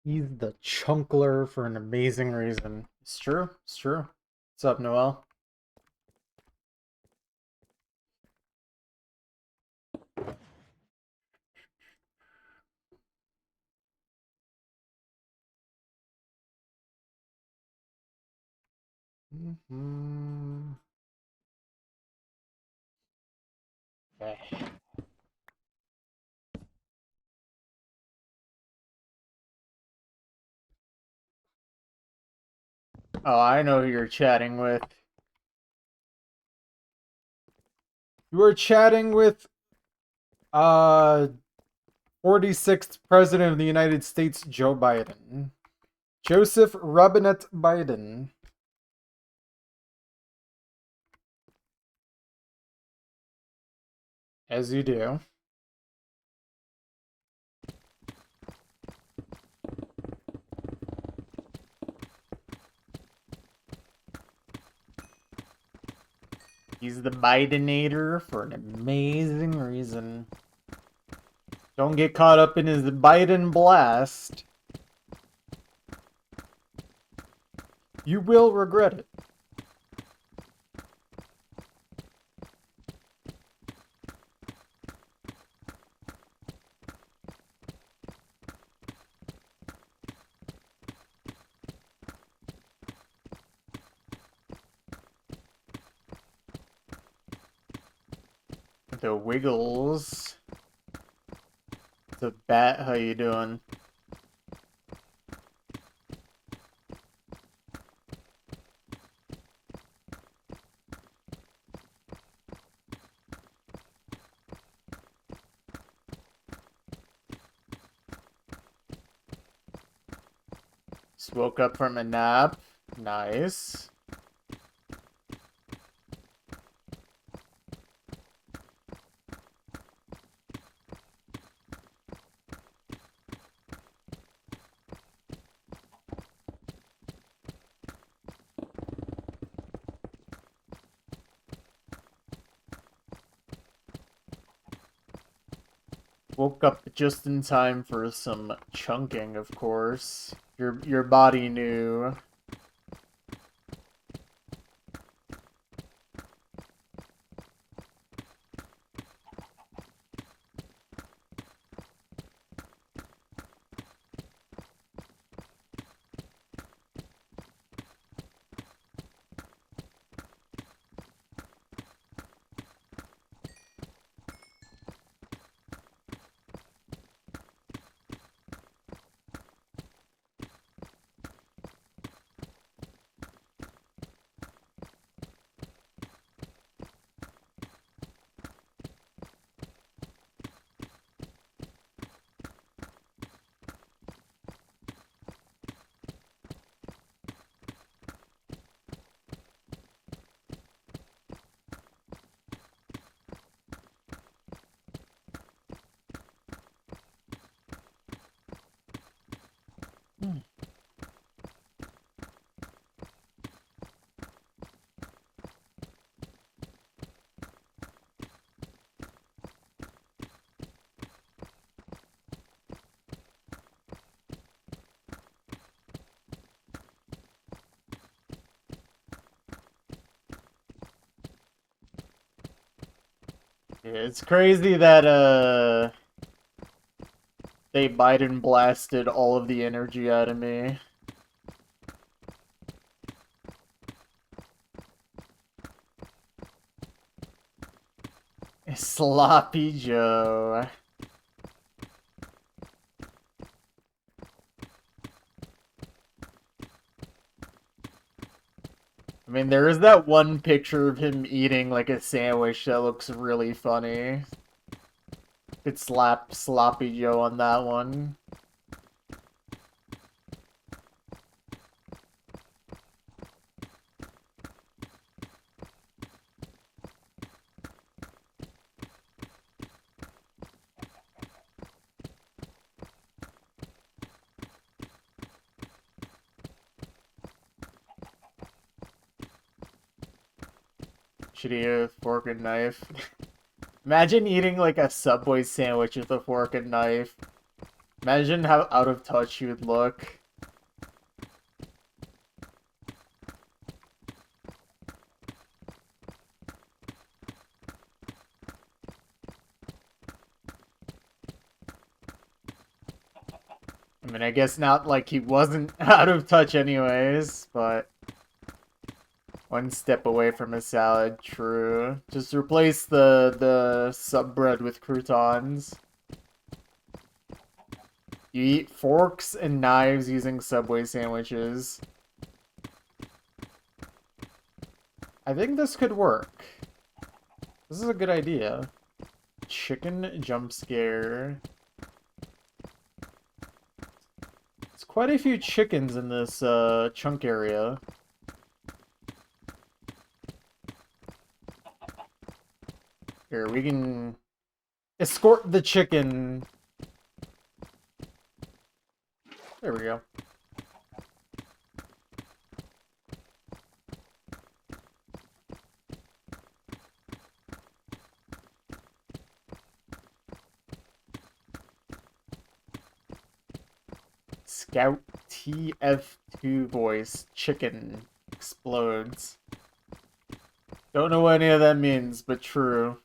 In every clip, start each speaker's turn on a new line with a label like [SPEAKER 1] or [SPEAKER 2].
[SPEAKER 1] He's the chunkler for an amazing reason. It's true. It's true. What's up, Noel? Mm-hmm. Okay. Oh, I know who you're chatting with. You were chatting with uh 46th President of the United States, Joe Biden. Joseph Robinette Biden. As you do. He's the Bidenator for an amazing reason. Don't get caught up in his Biden blast. You will regret it. The Wiggles. The Bat, how you doing? Just woke up from a nap. Nice. Woke up just in time for some chunking, of course. Your body knew. Hmm. Yeah, it's crazy that they Biden blasted all of the energy out of me. Sloppy Joe. I mean, there is that one picture of him eating like a sandwich that looks really funny. Could slap Sloppy Joe on that one. Should he have a fork and knife? Imagine eating like a Subway sandwich with a fork and knife. Imagine how out of touch you would look. I mean, I guess not like he wasn't out of touch anyways, but one step away from a salad, true. Just replace the sub bread with croutons. You eat forks and knives using Subway sandwiches. I think this could work. This is a good idea. Chicken jump scare. There's quite a few chickens in this chunk area. Here, we can escort the chicken. There we go. Scout TF2 voice. Chicken explodes. Don't know what any of that means, but true.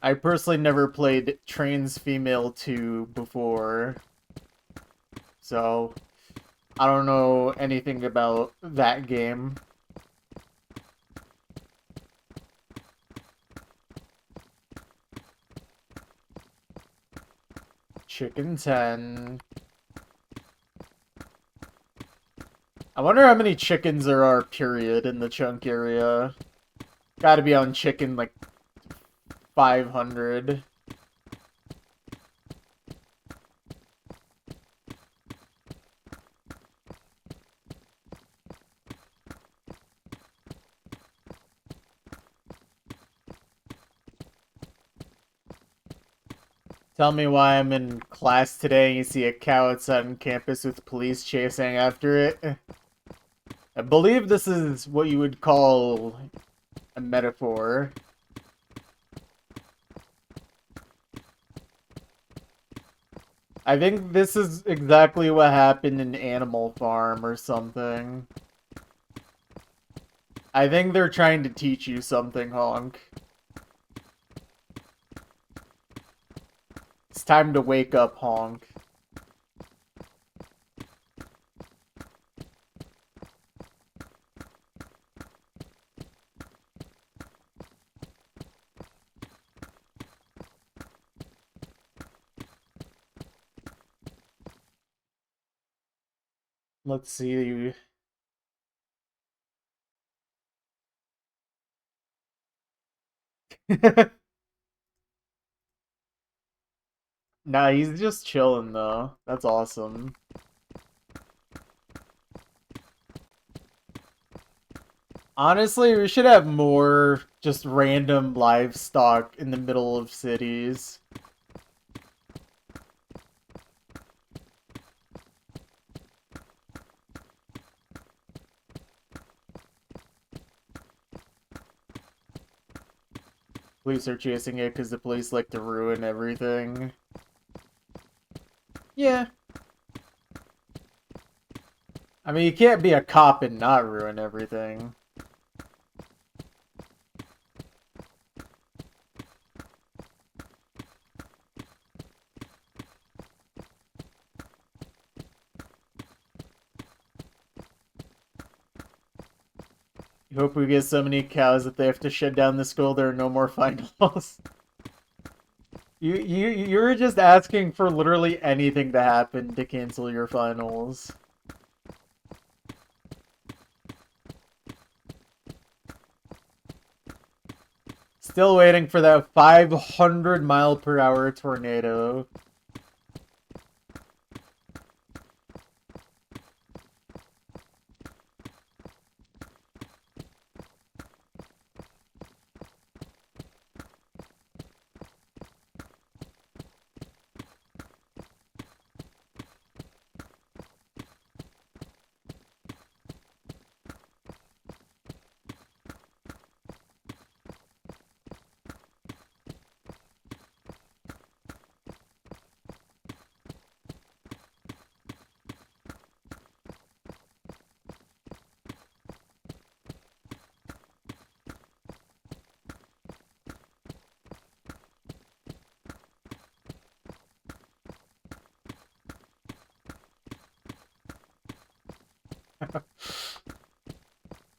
[SPEAKER 1] I personally never played Trans Female 2 before, so I don't know anything about that game. Chicken 10. I wonder how many chickens there are, period, in the chunk area. Gotta be on chicken, like, 500. Tell me why I'm in class today and you see a cow outside on campus with police chasing after it. I believe this is what you would call a metaphor. I think this is exactly what happened in Animal Farm or something. I think they're trying to teach you something, Honk. It's time to wake up, Honk. Let's see. Nah, he's just chilling though. That's awesome. Honestly, we should have more just random livestock in the middle of cities. Police are chasing it because the police like to ruin everything. Yeah. I mean, you can't be a cop and not ruin everything. You hope we get so many cows that they have to shut down the school there are no more finals. You're just asking for literally anything to happen to cancel your finals. Still waiting for that 500-mile-per-hour tornado.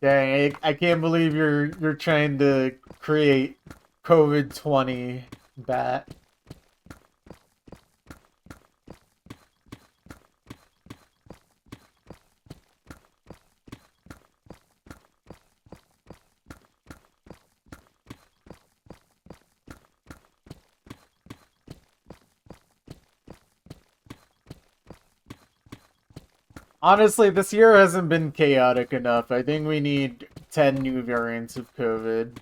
[SPEAKER 1] Dang, I can't believe you're trying to create COVID-20 bat. Honestly, this year hasn't been chaotic enough. I think we need 10 new variants of COVID.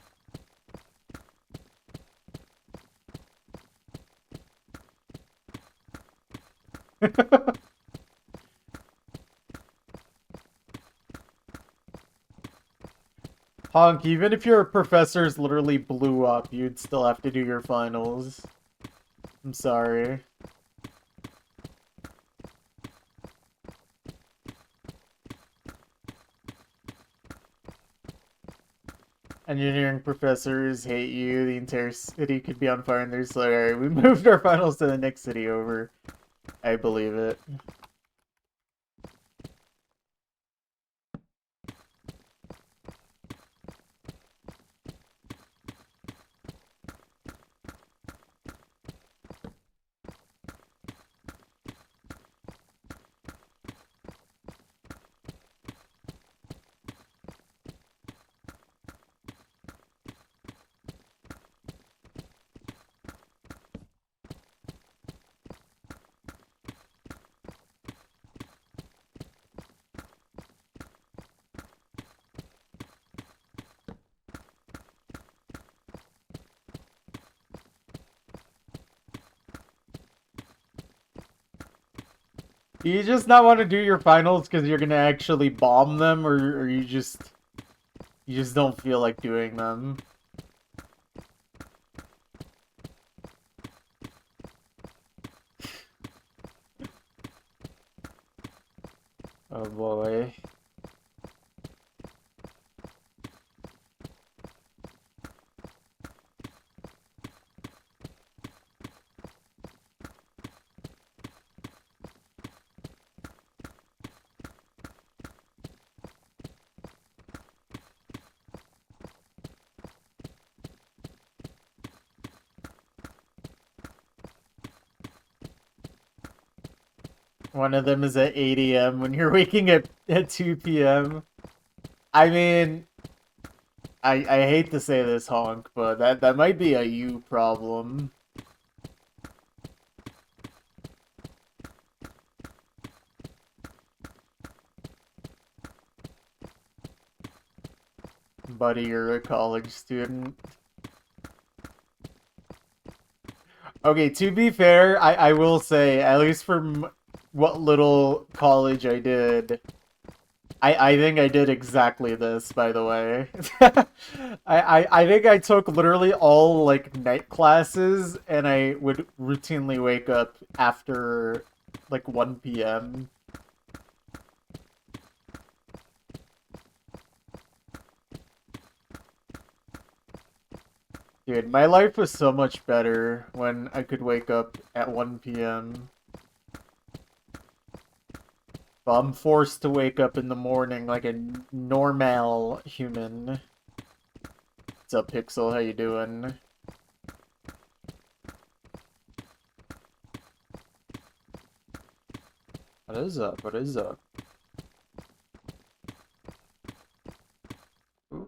[SPEAKER 1] Honk, even if your professors literally blew up, you'd still have to do your finals. I'm sorry. Engineering professors hate you. The entire city could be on fire and they're like, alright, we moved our finals to the next city over. I believe it. Do you just not want to do your finals because you're gonna actually bomb them, or you just don't feel like doing them? Oh boy. One of them is at 8 a.m. when you're waking at 2 p.m. I mean, I hate to say this, Honk, but that might be a you problem. Buddy, you're a college student. Okay, to be fair, I will say, at least from what little college I did, I think I did exactly this, by the way. I think I took literally all, like, night classes, and I would routinely wake up after, like, 1 p.m. Dude, my life was so much better when I could wake up at 1 p.m. But I'm forced to wake up in the morning like a normal human. What's up, Pixel? How you doing? What is up? What is up? Ooh.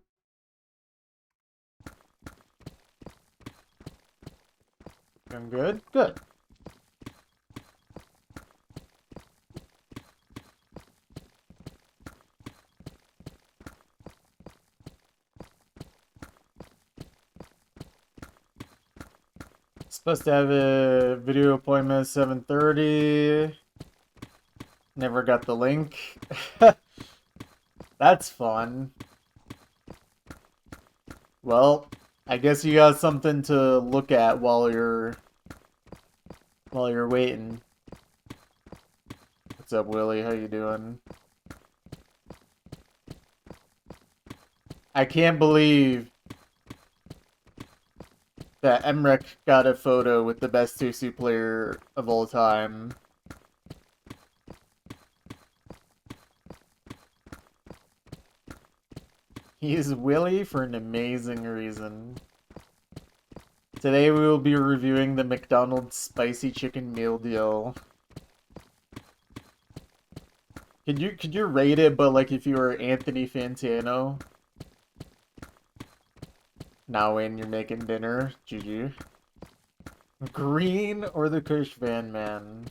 [SPEAKER 1] Doing good? Good. Supposed to have a video appointment at 7:30. Never got the link. That's fun. Well, I guess you got something to look at while you're waiting. What's up, Willie? How you doing? I can't believe that Emrek got a photo with the best Tusu player of all time. He is Willy for an amazing reason. Today we will be reviewing the McDonald's Spicy Chicken Meal Deal. Could you rate it, but like if you were Anthony Fantano? Now when you're making dinner, GG. Green or the Kush Van Man?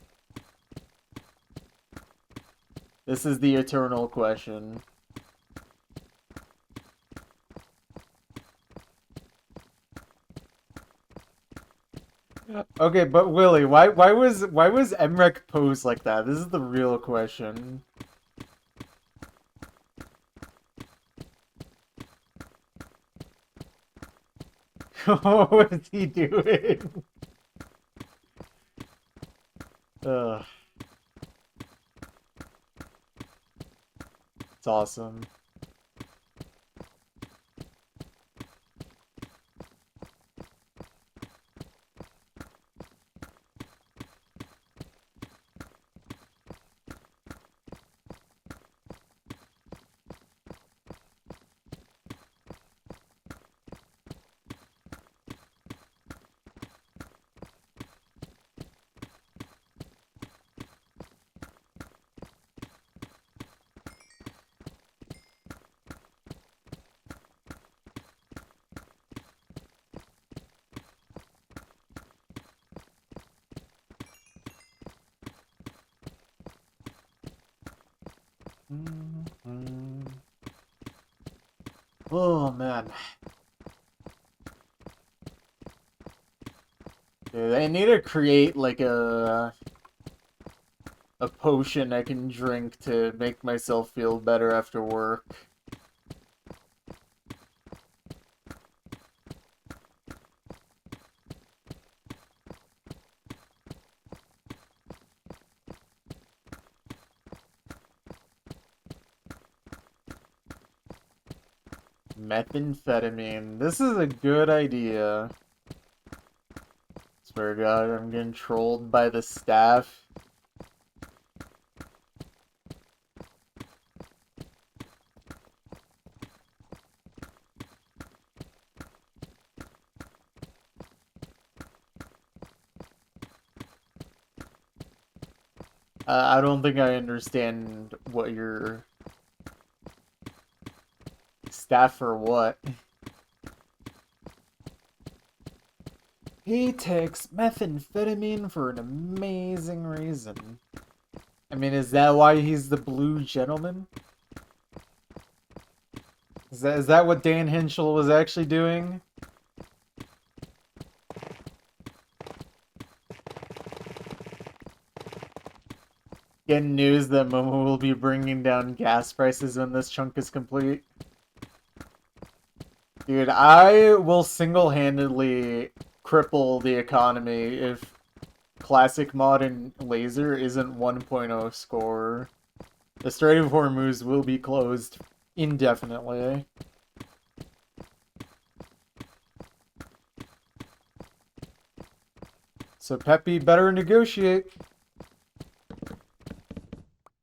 [SPEAKER 1] This is the eternal question. Okay, but Willy, why was Emrek posed like that? This is the real question. What is he doing? Ugh. It's awesome. Oh man. Dude, I need to create like a potion I can drink to make myself feel better after work. Methamphetamine. This is a good idea. Swear to God, I'm getting trolled by the staff. I don't think I understand what your staff or what. He takes methamphetamine for an amazing reason. I mean, is that why he's the blue gentleman? Is that what Dan Henschel was actually doing? Getting news that Momo will be bringing down gas prices when this chunk is complete. Dude, I will single-handedly cripple the economy if Classic Mod and Laser isn't 1.0 score. The Strait of Hormuz will be closed indefinitely. So Peppy better negotiate.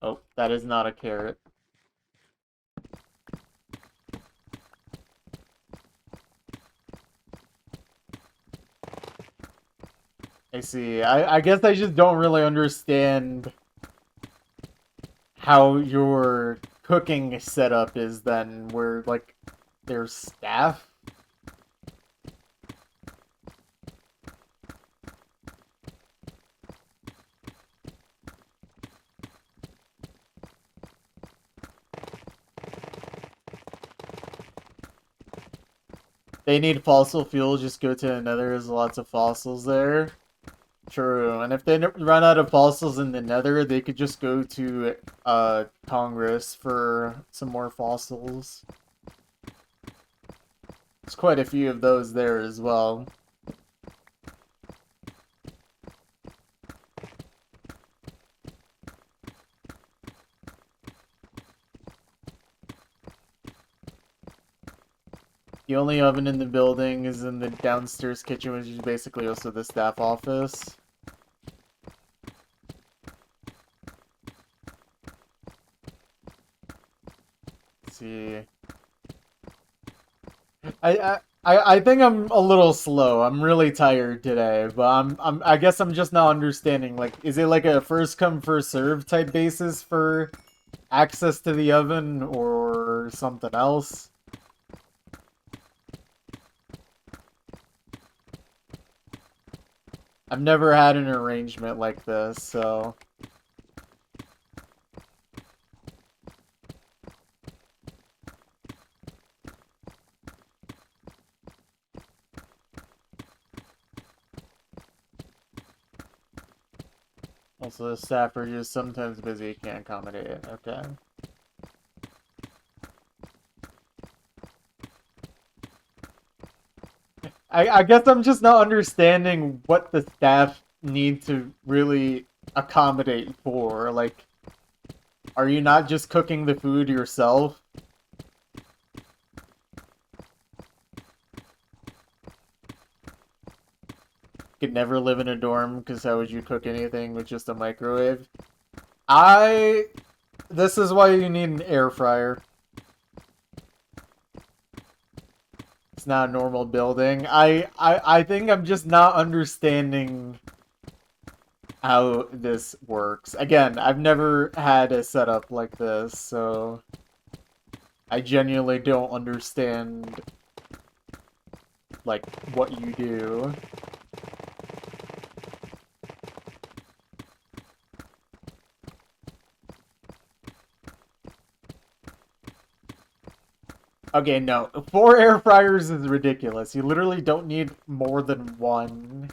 [SPEAKER 1] Oh, that is not a carrot. I see. I guess I just don't really understand how your cooking setup is then, where, like, there's staff? They need fossil fuel, just go to Nether, there's lots of fossils there. True, and if they run out of fossils in the Nether, they could just go to Congress for some more fossils. There's quite a few of those there as well. The only oven in the building is in the downstairs kitchen, which is basically also the staff office. Let's see. I think I'm a little slow. I'm really tired today, but I guess I'm just not understanding. Like, is it like a first come first serve type basis for access to the oven or something else? I've never had an arrangement like this, so also the staff are just sometimes busy, can't accommodate it. Okay. I guess I'm just not understanding what the staff need to really accommodate for. Like, are you not just cooking the food yourself? Could never live in a dorm because how would you cook anything with just a microwave? I. This is why you need an air fryer. It's not a normal building. I think I'm just not understanding how this works. Again, I've never had a setup like this, so I genuinely don't understand like what you do. Okay, no. 4 air fryers is ridiculous. You literally don't need more than one.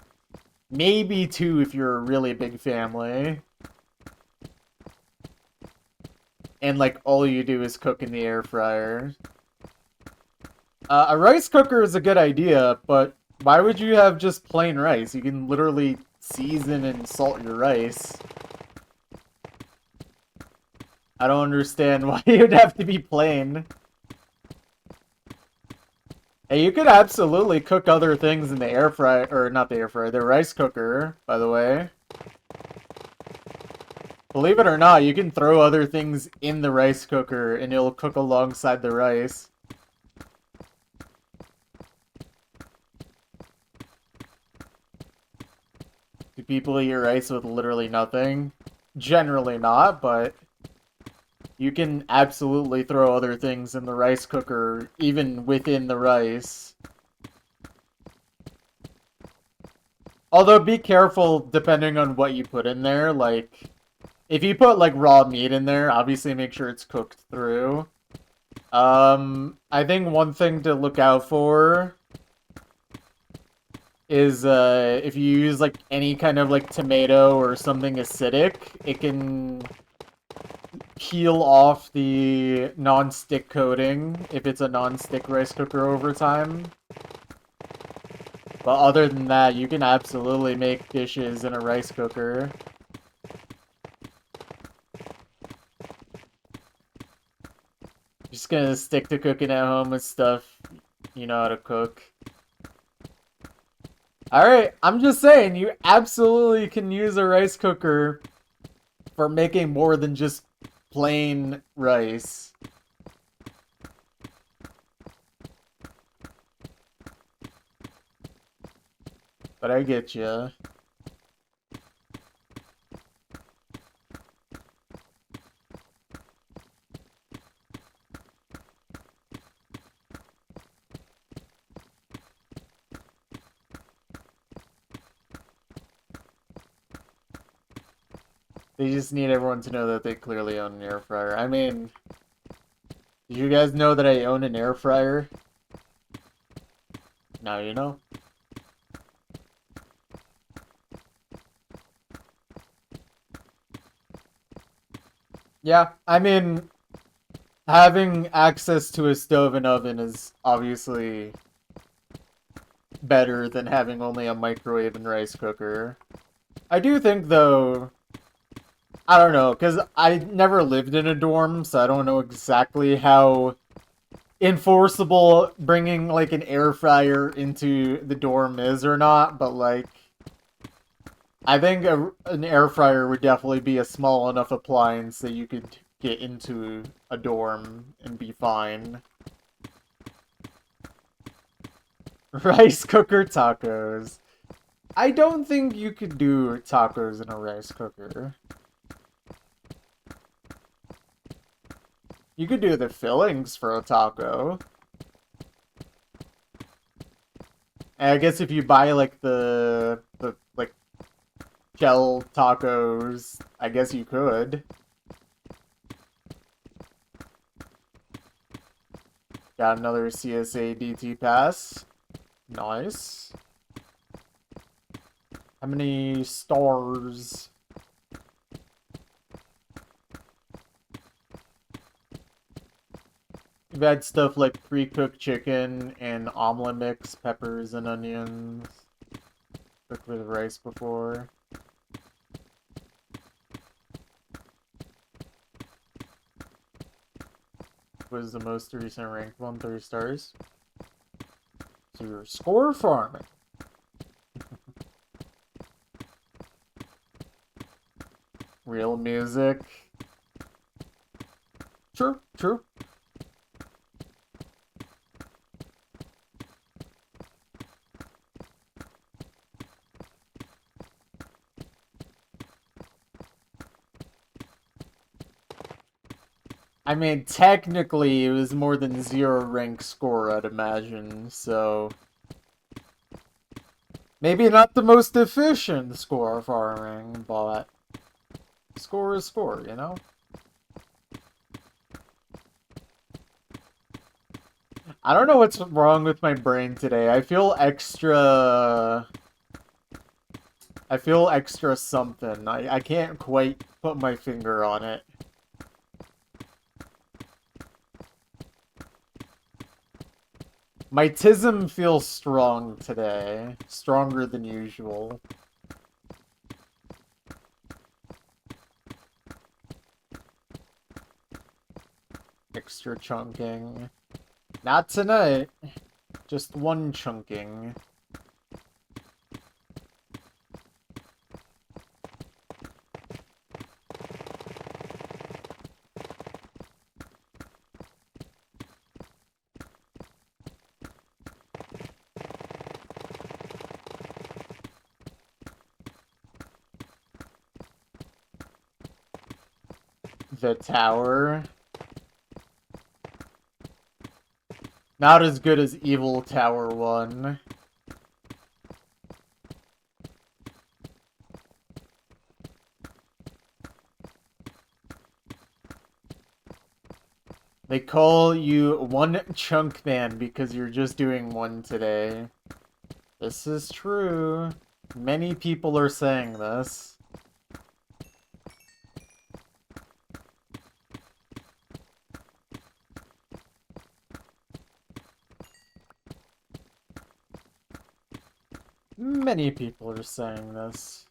[SPEAKER 1] Maybe 2 if you're a really big family. And like all you do is cook in the air fryer. A rice cooker is a good idea, but why would you have just plain rice? You can literally season and salt your rice. I don't understand why you'd have to be plain. Hey, you could absolutely cook other things in the air fryer, or not the air fryer, the rice cooker, by the way. Believe it or not, you can throw other things in the rice cooker and it'll cook alongside the rice. Do people eat rice with literally nothing? Generally not, but you can absolutely throw other things in the rice cooker, even within the rice. Although, be careful depending on what you put in there. Like, if you put, like, raw meat in there, obviously make sure it's cooked through. I think one thing to look out for is, if you use, like, any kind of, like, tomato or something acidic, it can peel off the non-stick coating if it's a non-stick rice cooker over time. But other than that, you can absolutely make dishes in a rice cooker. Just gonna stick to cooking at home with stuff you know how to cook. Alright, I'm just saying, you absolutely can use a rice cooker for making more than just plain rice. But I get you. They just need everyone to know that they clearly own an air fryer. I mean, did you guys know that I own an air fryer? Now you know. Yeah, I mean, having access to a stove and oven is obviously better than having only a microwave and rice cooker. I do think, though, I don't know, because I never lived in a dorm, so I don't know exactly how enforceable bringing, like, an air fryer into the dorm is or not, but, like, I think an air fryer would definitely be a small enough appliance that you could get into a dorm and be fine. Rice cooker tacos. I don't think you could do tacos in a rice cooker. You could do the fillings for a taco. And I guess if you buy like the like shell tacos, I guess you could. Got another CSA DT pass. Nice. How many stars? We've had stuff like pre-cooked chicken and omelet mix, peppers and onions. Cooked with rice before. Was the most recent ranked one, 3 stars. So you're score farming. Real music. True, true. I mean, technically, it was more than 0 rank score, I'd imagine, so... Maybe not the most efficient score farming, but... Score is score, you know? I don't know what's wrong with my brain today. I feel extra something. I can't quite put my finger on it. My tism feels strong today. Stronger than usual. Extra chunking. Not tonight. Just one chunking. The tower. Not as good as Evil Tower 1. They call you One Chunk Man because you're just doing one today. This is true. Many people are saying this. Many people are saying this.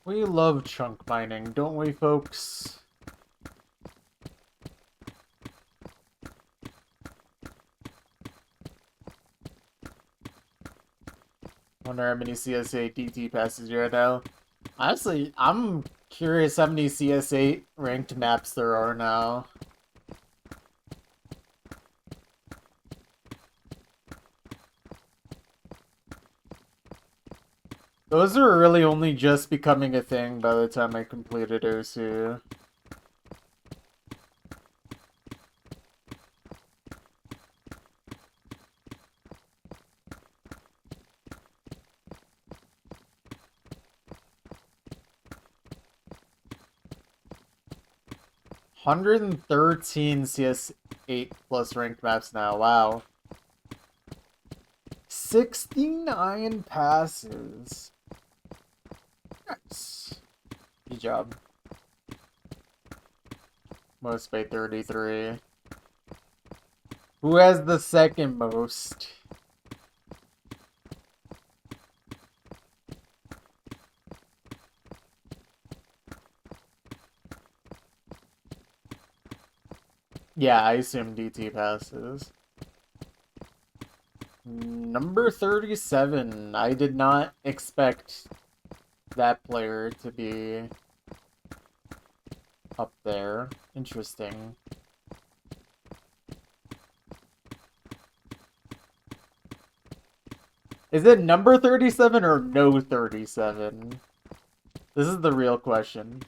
[SPEAKER 1] We love chunk mining, don't we, folks? Wonder how many CSA DT passes you're at now. Honestly, I'm curious how many CSA ranked maps there are now. Those are really only just becoming a thing by the time I completed Osu. $113 CS8 plus ranked maps now, wow. 69 passes. Nice. Good job. Most by 33. Who has the second most? Yeah, I assume DT passes. Number 37. I did not expect that player to be up there. Interesting. Is it number 37 or no 37? This is the real question.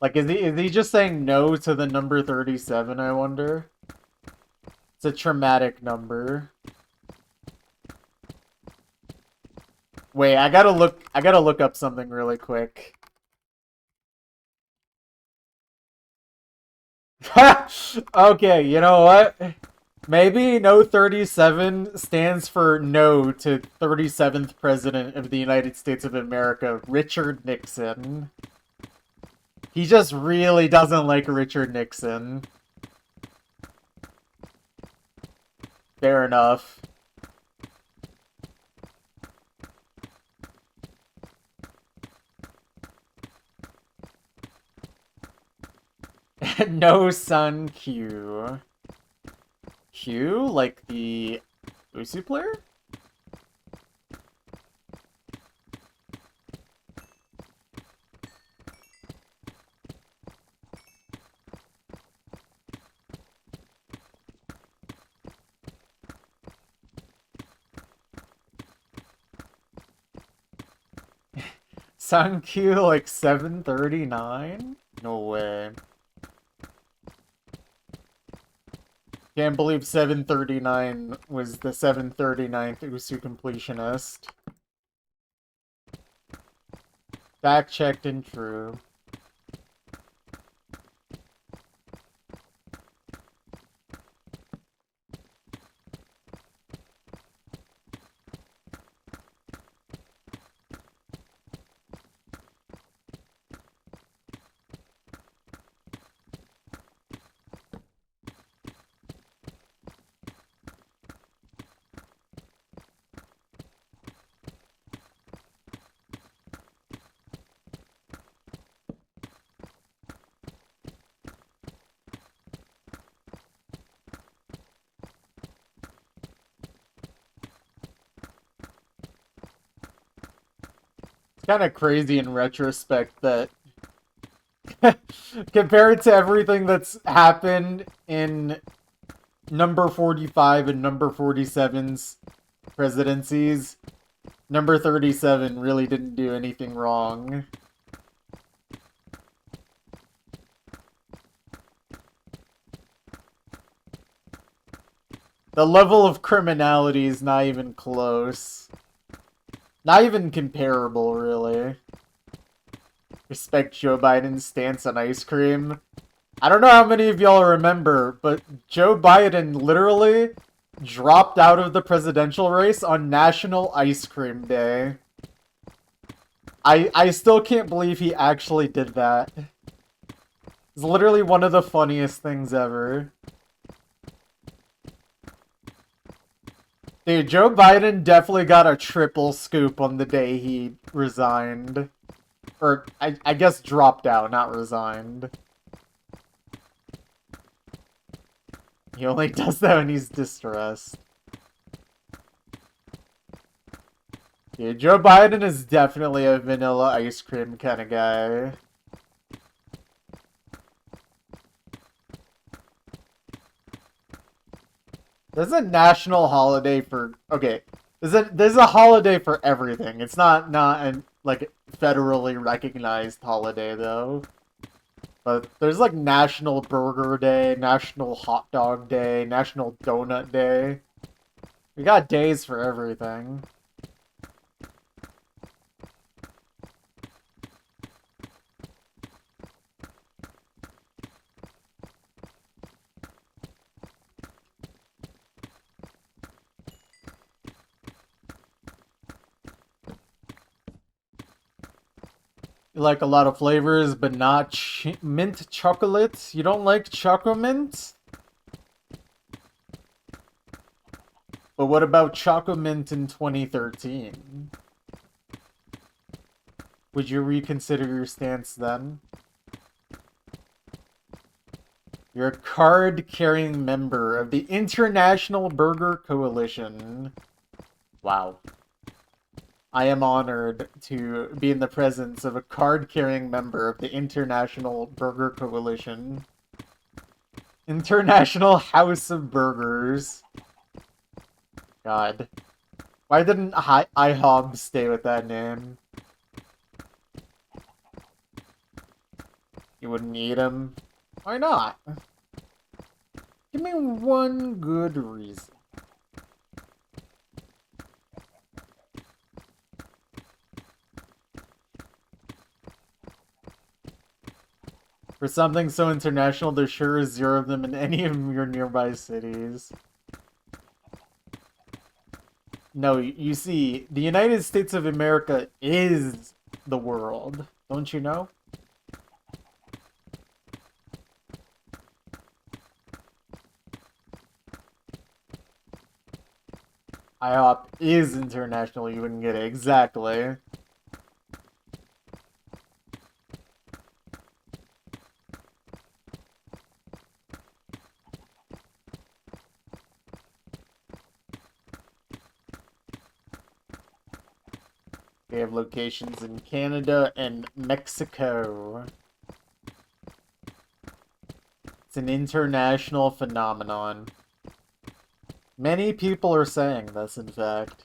[SPEAKER 1] Like, is he just saying no to the number 37, I wonder? It's a traumatic number. Wait, I gotta look up something really quick. Okay, you know what? Maybe no 37 stands for no to 37th President of the United States of America, Richard Nixon. He just really doesn't like Richard Nixon. Fair enough. No Sun Q. Q? Like the Usu player? Sun Q like 739? No way. Can't believe 739 was the 739th Usu completionist. Fact checked and true. It's kind of crazy in retrospect that compared to everything that's happened in number 45 and number 47's presidencies, number 37 really didn't do anything wrong. The level of criminality is not even close. Not even comparable, really. Respect Joe Biden's stance on ice cream. I don't know how many of y'all remember, but Joe Biden literally dropped out of the presidential race on National Ice Cream Day. I still can't believe he actually did that. It's literally one of the funniest things ever. Dude, Joe Biden definitely got a triple scoop on the day he resigned. Or, I guess dropped out, not resigned. He only does that when he's distressed. Dude, Joe Biden is definitely a vanilla ice cream kind of guy. There's a national holiday for... Okay, there's a holiday for everything. It's not an, like, federally recognized holiday, though. But there's, like, National Burger Day, National Hot Dog Day, National Donut Day. We got days for everything. You like a lot of flavors, but not mint chocolate? You don't like Choco Mint? But what about Choco Mint in 2013? Would you reconsider your stance then? You're a card-carrying member of the International Burger Coalition. Wow. I am honored to be in the presence of a card-carrying member of the International Burger Coalition. International House of Burgers. God. Why didn't IHOB stay with that name? You wouldn't eat him? Why not? Give me one good reason. For something so international, there sure is zero of them in any of your nearby cities. No, you see, the United States of America is the world. Don't you know? IHOP is international, you wouldn't get it. Exactly. They have locations in Canada and Mexico. It's an international phenomenon. Many people are saying this, in fact.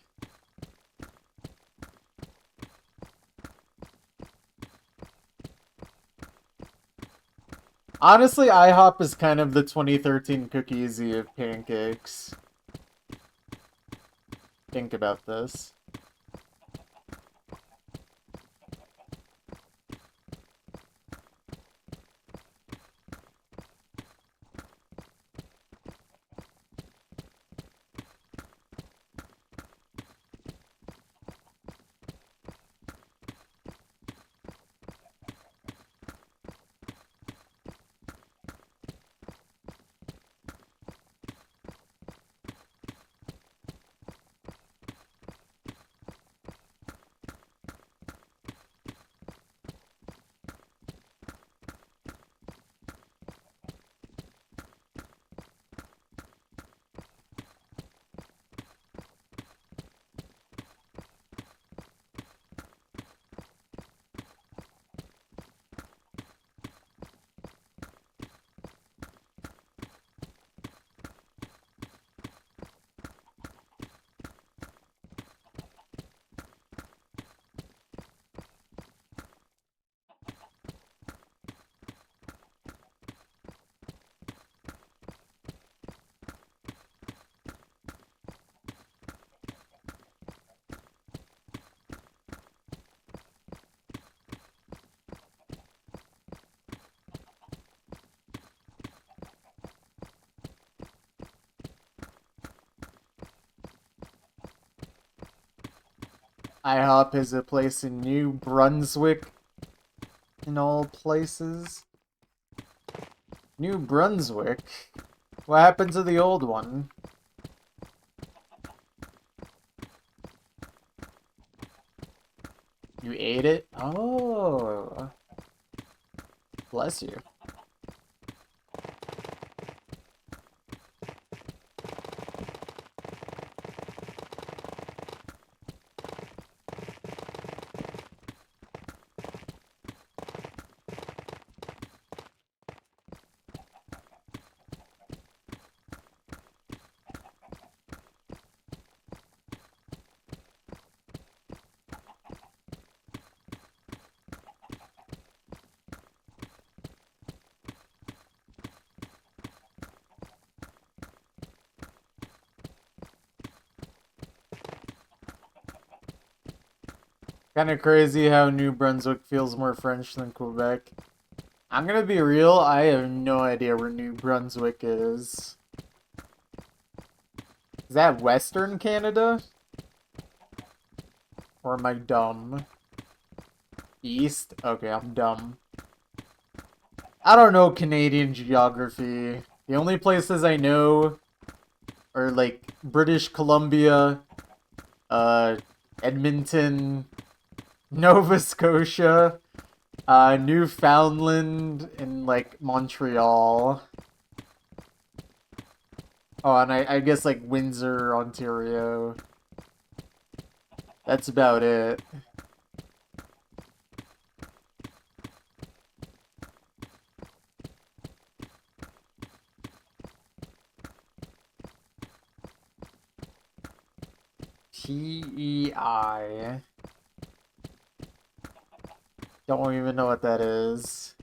[SPEAKER 1] Honestly, IHOP is kind of the 2013 Cookiezi of pancakes. Think about this. IHOP is a place in New Brunswick, in all places. New Brunswick? What happened to the old one? You ate it? Oh. Bless you. Kind of crazy how New Brunswick feels more French than Quebec. I'm gonna be real, I have no idea where New Brunswick is. Is that Western Canada? Or am I dumb? East? Okay, I'm dumb. I don't know Canadian geography. The only places I know are like British Columbia, Edmonton, Nova Scotia, Newfoundland, and like Montreal. Oh, and I guess like Windsor, Ontario. That's about it. PEI. Don't even know what that is.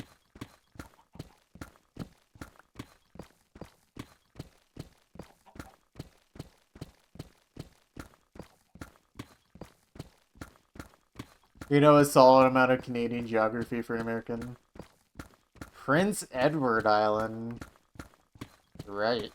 [SPEAKER 1] You know a solid amount of Canadian geography for an American. Prince Edward Island. Right.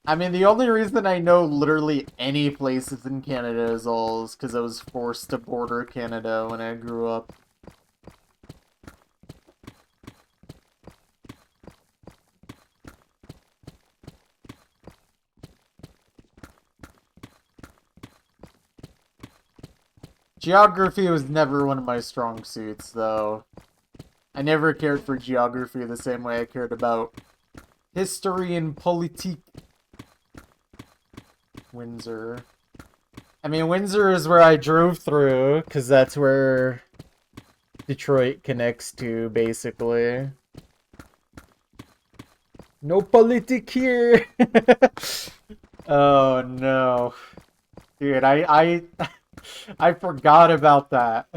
[SPEAKER 1] I mean, the only reason I know literally any places in Canada is all because I was forced to border Canada when I grew up. Geography was never one of my strong suits, though. I never cared for geography the same way I cared about history and politique. Windsor. I mean, Windsor is where I drove through, because that's where Detroit connects to, basically. No politic here! Oh, no. Dude, I forgot about that.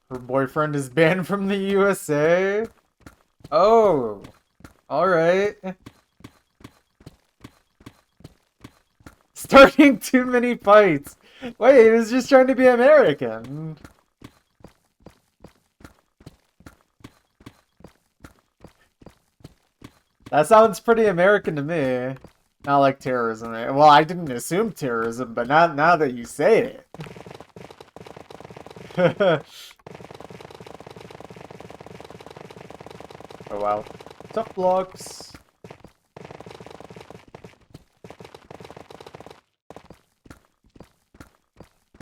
[SPEAKER 1] Her boyfriend is banned from the USA? Oh, alright. Starting too many fights. Wait, he was just trying to be American. That sounds pretty American to me. Not like terrorism. Well, I didn't assume terrorism, but not now that you say it. Oh wow. Tough blocks.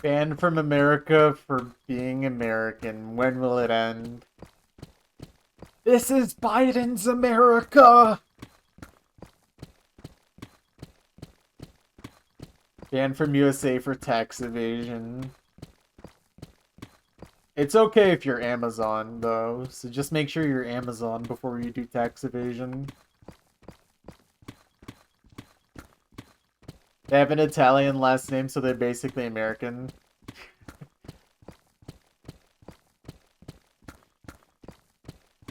[SPEAKER 1] Banned from America for being American. When will it end? This is Biden's America! Banned from USA for tax evasion. It's okay if you're Amazon, though, so just make sure you're Amazon before you do tax evasion. They have an Italian last name, so they're basically American.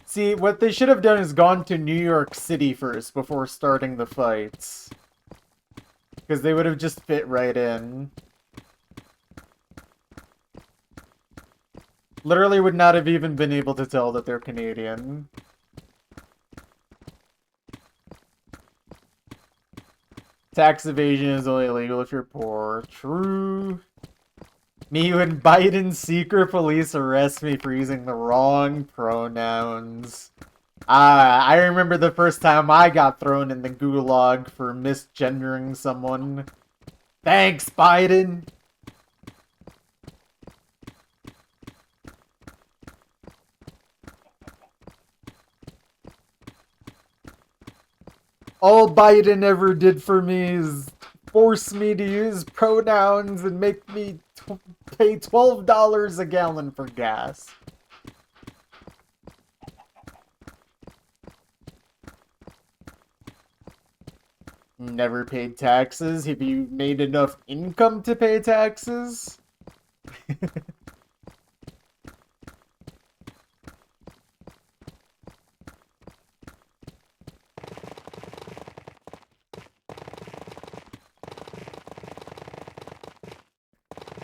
[SPEAKER 1] See, what they should have done is gone to New York City first before starting the fights. Because they would have just fit right in. Literally would not have even been able to tell that they're Canadian. Tax evasion is only illegal if you're poor. True. Me when Biden's secret police arrest me for using the wrong pronouns. I remember the first time I got thrown in the gulag for misgendering someone. Thanks, Biden! All Biden ever did for me is force me to use pronouns and make me pay $12 a gallon for gas. Never paid taxes. Have you made enough income to pay taxes?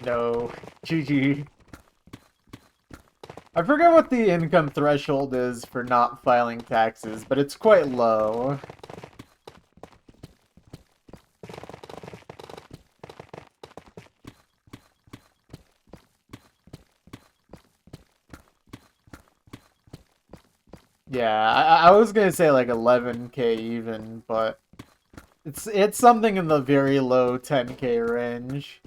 [SPEAKER 1] No. GG. I forget what the income threshold is for not filing taxes, but it's quite low. Yeah, I was gonna say like 11K even, but it's something in the very low 10K range.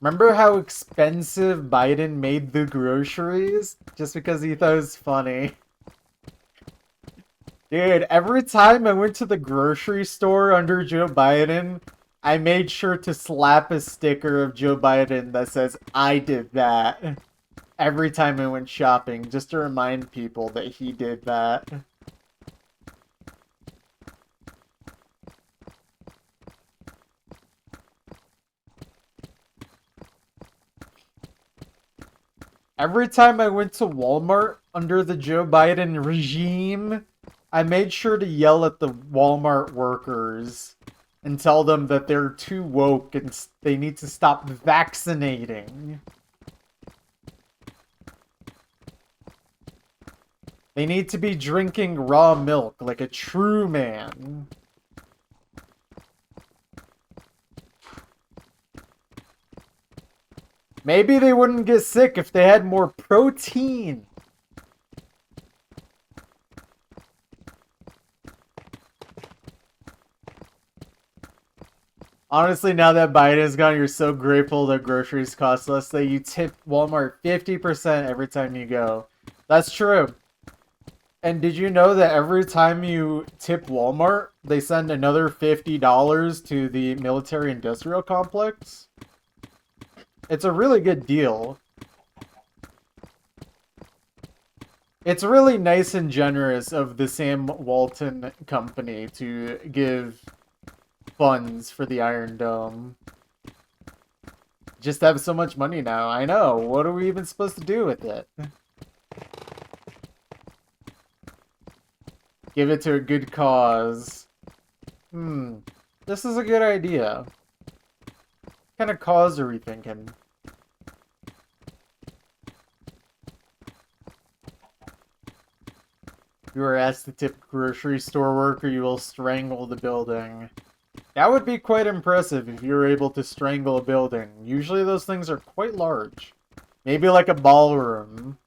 [SPEAKER 1] Remember how expensive Biden made the groceries? Just because he thought it was funny. Dude, every time I went to the grocery store under Joe Biden, I made sure to slap a sticker of Joe Biden that says, I did that. Every time I went shopping, just to remind people that he did that. Every time I went to Walmart under the Joe Biden regime, I made sure to yell at the Walmart workers and tell them that they're too woke and they need to stop vaccinating. They need to be drinking raw milk like a true man. Maybe they wouldn't get sick if they had more protein. Honestly, now that Biden is gone, you're so grateful that groceries cost less that you tip Walmart 50% every time you go. That's true. And did you know that every time you tip Walmart, they send another $50 to the military-industrial complex? It's a really good deal. It's really nice and generous of the Sam Walton Company to give funds for the Iron Dome. Just have so much money now. I know. What are we even supposed to do with it? Give it to a good cause. This is a good idea. What kind of cause are we thinking? You are asked to tip grocery store worker, you will strangle the building. That would be quite impressive if you were able to strangle a building. Usually those things are quite large. Maybe like a ballroom.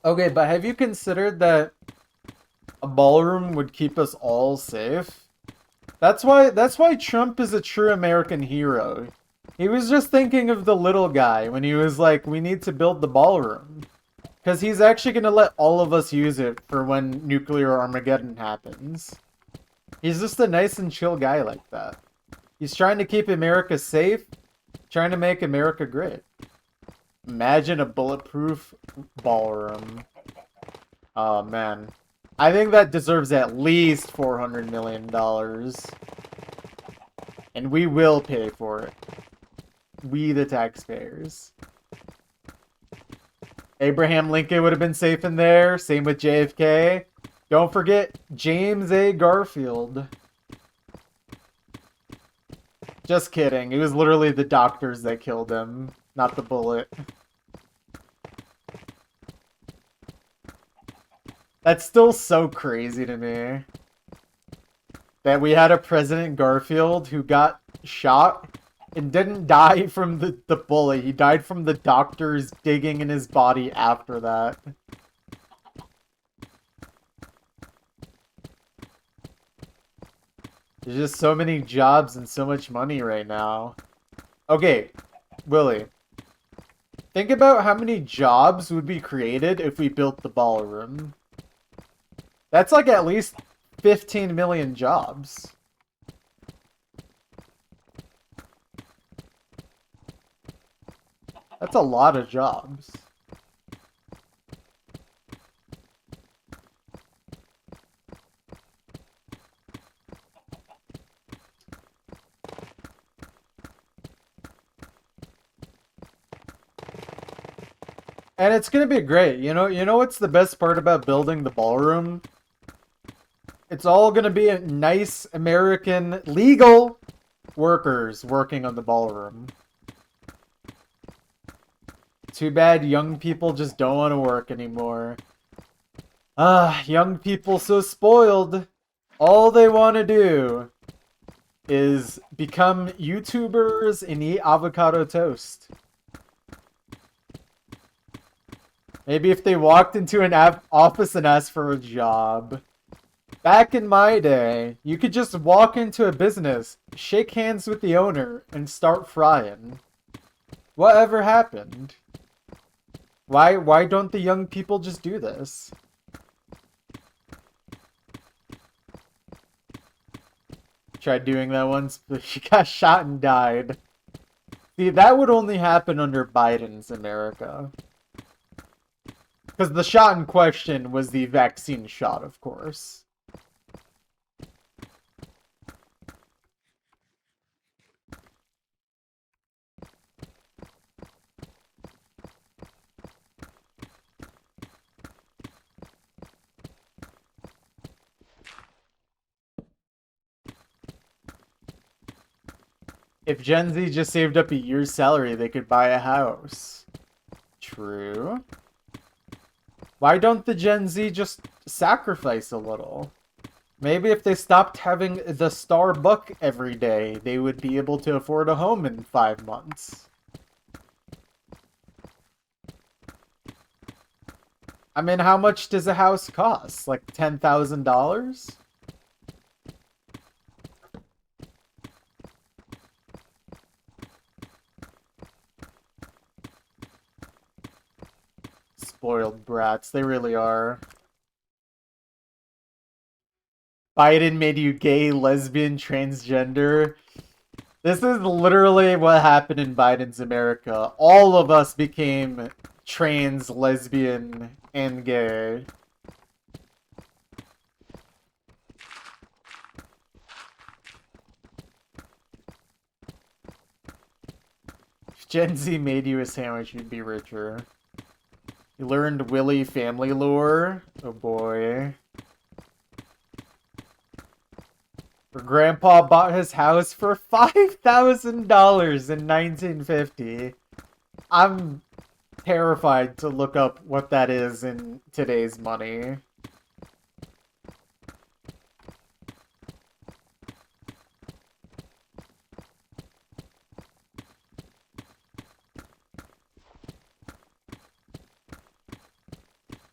[SPEAKER 1] Okay, but have you considered that a ballroom would keep us all safe? That's why Trump is a true American hero. He was just thinking of the little guy when he was like, we need to build the ballroom. Because he's actually going to let all of us use it for when nuclear Armageddon happens. He's just a nice and chill guy like that. He's trying to keep America safe, trying to make America great. Imagine a bulletproof ballroom. Oh, man. I think that deserves at least $400 million. And we will pay for it. We, the taxpayers. Abraham Lincoln would have been safe in there. Same with JFK. Don't forget James A. Garfield. Just kidding. It was literally the doctors that killed him, not the bullet. That's still so crazy to me. That we had a President Garfield who got shot and didn't die from the bullet. He died from the doctors digging in his body after that. There's just so many jobs and so much money right now. Okay, Willie. Think about how many jobs would be created if we built the ballroom. That's like at least 15 million jobs. That's a lot of jobs. And it's gonna be great. You know what's the best part about building the ballroom? It's all gonna be a nice American legal workers working on the ballroom. Too bad young people just don't want to work anymore. Young people so spoiled. All they want to do is become YouTubers and eat avocado toast. Maybe if they walked into an office and asked for a job. Back in my day, you could just walk into a business, shake hands with the owner, and start frying. Whatever happened? Why don't the young people just do this? Tried doing that once, but she got shot and died. See, that would only happen under Biden's America. Because the shot in question was the vaccine shot, of course. If Gen Z just saved up a year's salary, they could buy a house. True. Why don't the Gen Z just sacrifice a little? Maybe if they stopped having the Starbucks every day, they would be able to afford a home in 5 months. I mean, how much does a house cost? Like $10,000? Spoiled brats, they really are. Biden made you gay, lesbian, transgender. This is literally what happened in Biden's America. All of us became trans, lesbian, and gay. If Gen Z made you a sandwich, you'd be richer. You learned Willy family lore? Oh boy. Her grandpa bought his house for $5,000 in 1950. I'm terrified to look up what that is in today's money.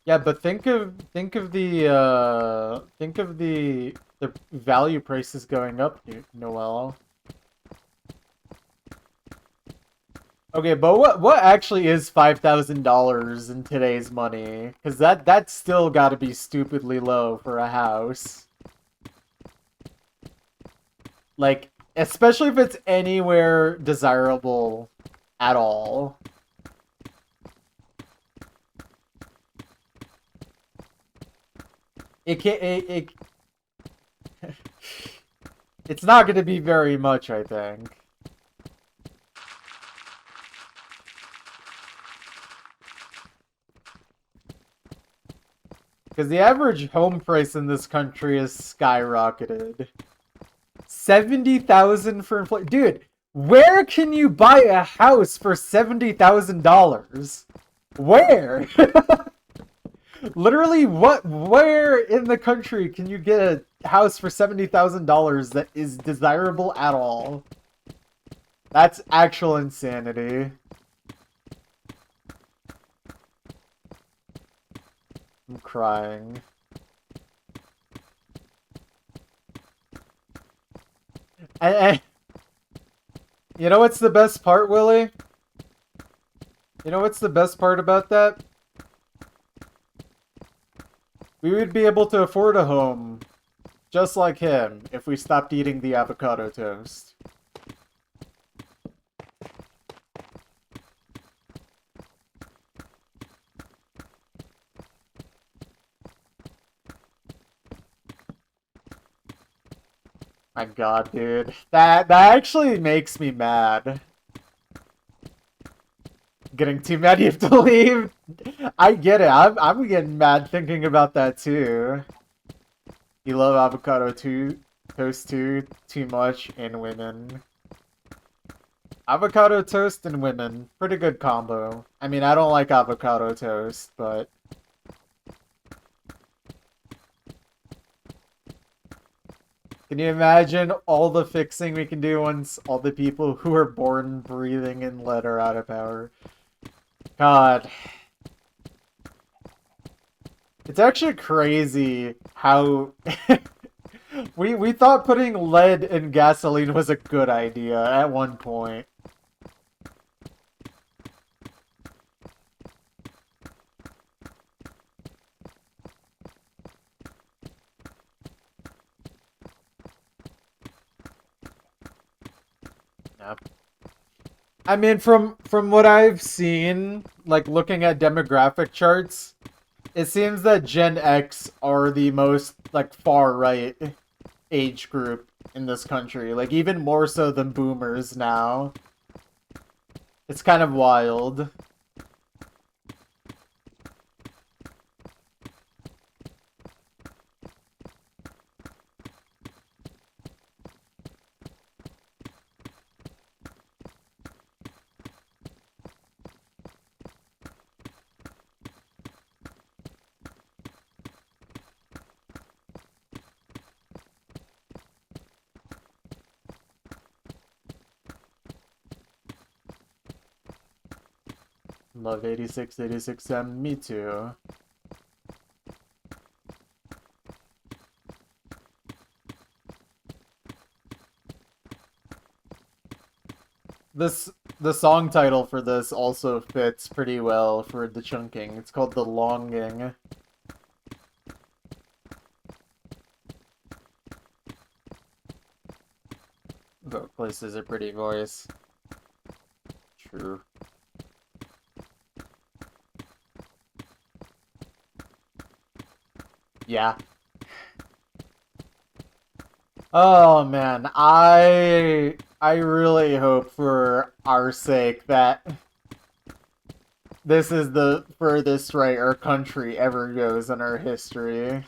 [SPEAKER 1] Yeah, but think of the value prices going up, Noel. Okay, but what actually is $5,000 in today's money? Because that's still got to be stupidly low for a house. Like, especially if it's anywhere desirable at all. It's not going to be very much, I think. Because the average home price in this country is skyrocketed. 70,000 for inflation. Dude, where can you buy a house for $70,000? Where? Literally, where in the country can you get a house for $70,000 that is desirable at all? That's actual insanity. I'm crying. You know what's the best part, Willie? You know what's the best part about that? We would be able to afford a home, just like him, if we stopped eating the avocado toast. My god, dude. That actually makes me mad. Getting too mad you have to leave? I get it. I'm getting mad thinking about that too. You love avocado toast too much, and women. Avocado toast and women. Pretty good combo. I mean, I don't like avocado toast, but... Can you imagine all the fixing we can do once all the people who are born breathing in lead are out of power? God. It's actually crazy how we thought putting lead in gasoline was a good idea at one point. Yep. I mean, from what I've seen, like looking at demographic charts, it seems that Gen X are the most like far right age group in this country, like even more so than boomers now. It's kind of wild. Love 8686M, me too. This the song title for this also fits pretty well for the chunking. It's called The Longing. Vote places a pretty voice. True. Yeah. Oh man, I really hope for our sake that this is the furthest right our country ever goes in our history.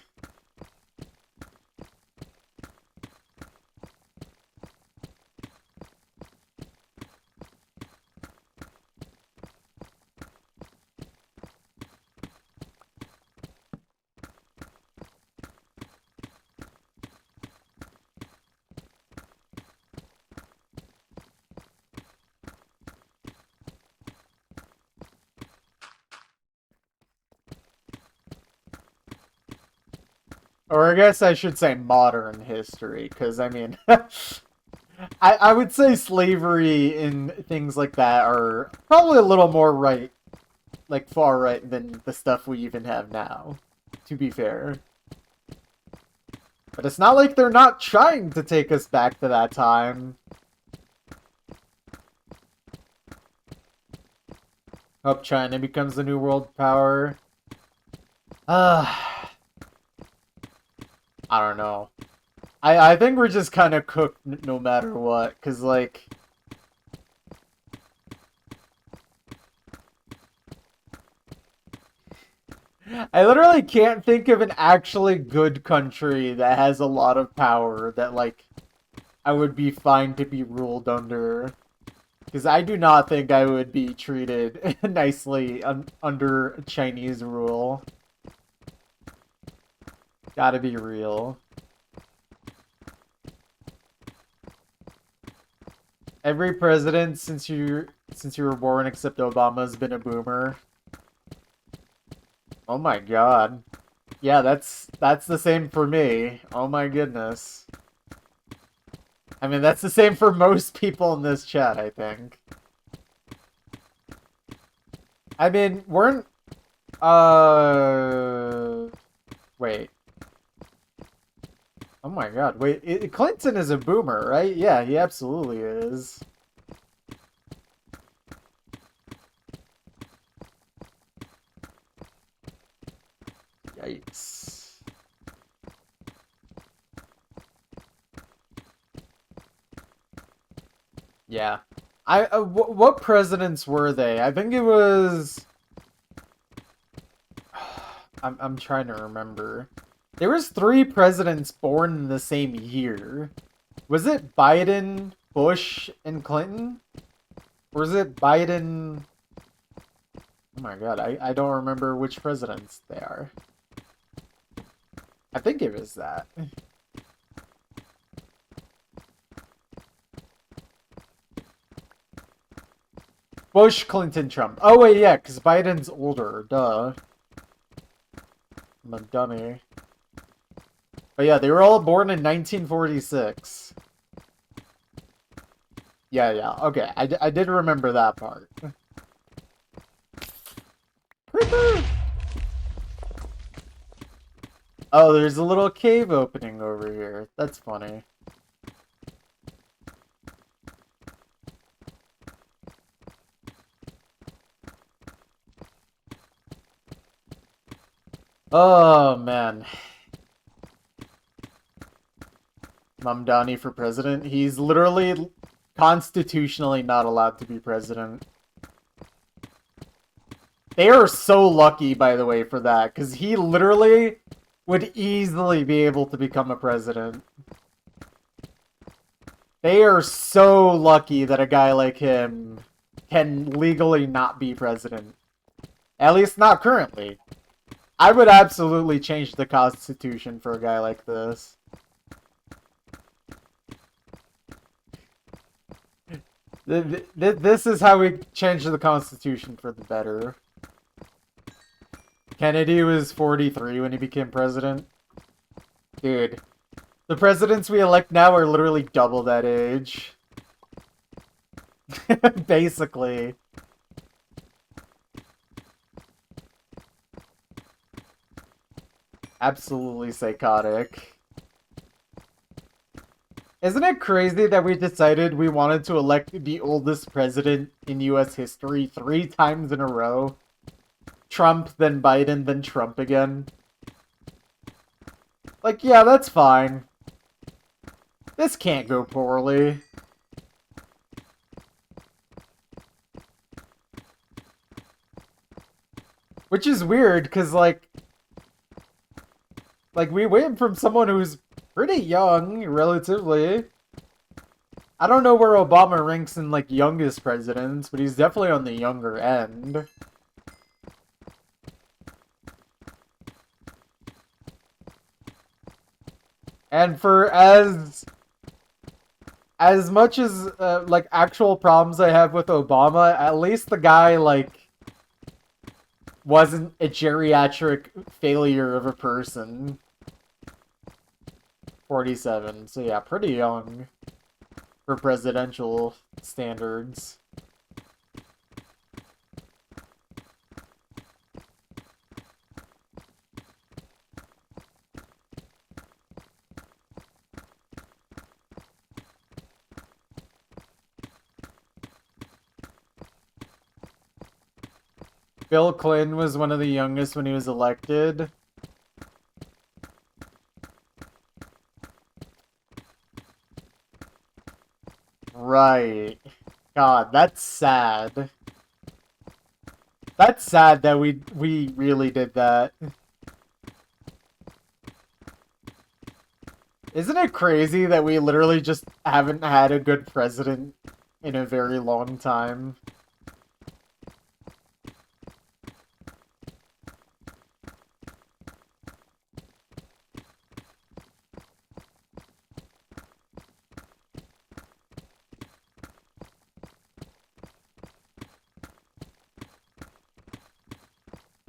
[SPEAKER 1] Or I guess I should say modern history, because I mean, I would say slavery and things like that are probably a little more right, like far right than the stuff we even have now, to be fair. But it's not like they're not trying to take us back to that time. Hope China becomes the new world power. I don't know. I think we're just kind of cooked no matter what, because, like... I literally can't think of an actually good country that has a lot of power that, like, I would be fine to be ruled under. Because I do not think I would be treated nicely under Chinese rule. Gotta be real. Every president since you were born except Obama has been a boomer. Oh my god. Yeah, that's the same for me. Oh my goodness. I mean, that's the same for most people in this chat, I think. I mean, weren't... Wait. Oh my god, wait, Clinton is a boomer, right? Yeah, he absolutely is. Yikes. Yeah. What presidents were they? I think it was... I'm trying to remember. There was 3 presidents born in the same year. Was it Biden, Bush, and Clinton? Or was it Biden... Oh my god, I don't remember which presidents they are. I think it was that. Bush, Clinton, Trump. Oh wait, yeah, because Biden's older, duh. Mamdani. But yeah, they were all born in 1946. Yeah, okay. I did remember that part. Creeper! Oh, there's a little cave opening over here. That's funny. Oh, man. Mamdani for president. He's literally constitutionally not allowed to be president. They are so lucky, by the way, for that, because he literally would easily be able to become a president. They are so lucky that a guy like him can legally not be president. At least not currently. I would absolutely change the Constitution for a guy like this. This is how we change the Constitution for the better. Kennedy was 43 when he became president. Dude, the presidents we elect now are literally double that age. Basically. Absolutely psychotic. Isn't it crazy that we decided we wanted to elect the oldest president in US history 3 times in a row? Trump, then Biden, then Trump again. Like, yeah, that's fine. This can't go poorly. Which is weird, because, like, we went from someone who's pretty young, relatively. I don't know where Obama ranks in, like, youngest presidents, but he's definitely on the younger end. And for as much as, like, actual problems I have with Obama, at least the guy, like, wasn't a geriatric failure of a person. 47, so yeah, pretty young for presidential standards. Bill Clinton was one of the youngest when he was elected. Right. God, that's sad. That's sad that we really did that. Isn't it crazy that we literally just haven't had a good president in a very long time?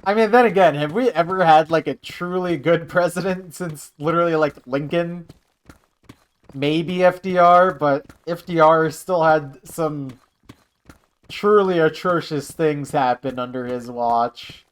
[SPEAKER 1] I mean, then again, have we ever had, like, a truly good president since literally, like, Lincoln? Maybe FDR, but FDR still had some truly atrocious things happen under his watch.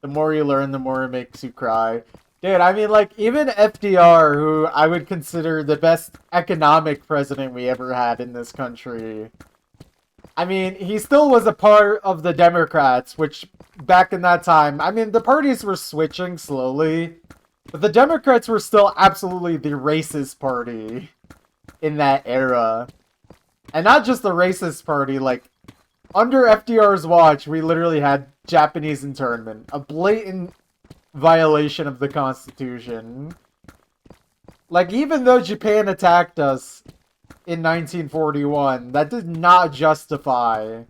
[SPEAKER 1] The more you learn, the more it makes you cry. Dude, I mean, like, even FDR, who I would consider the best economic president we ever had in this country. I mean, he still was a part of the Democrats, which, back in that time, I mean, the parties were switching slowly, but the Democrats were still absolutely the racist party in that era. And not just the racist party, like, under FDR's watch, we literally had Japanese internment, a blatant violation of the Constitution. Like, even though Japan attacked us in 1941, that did not justify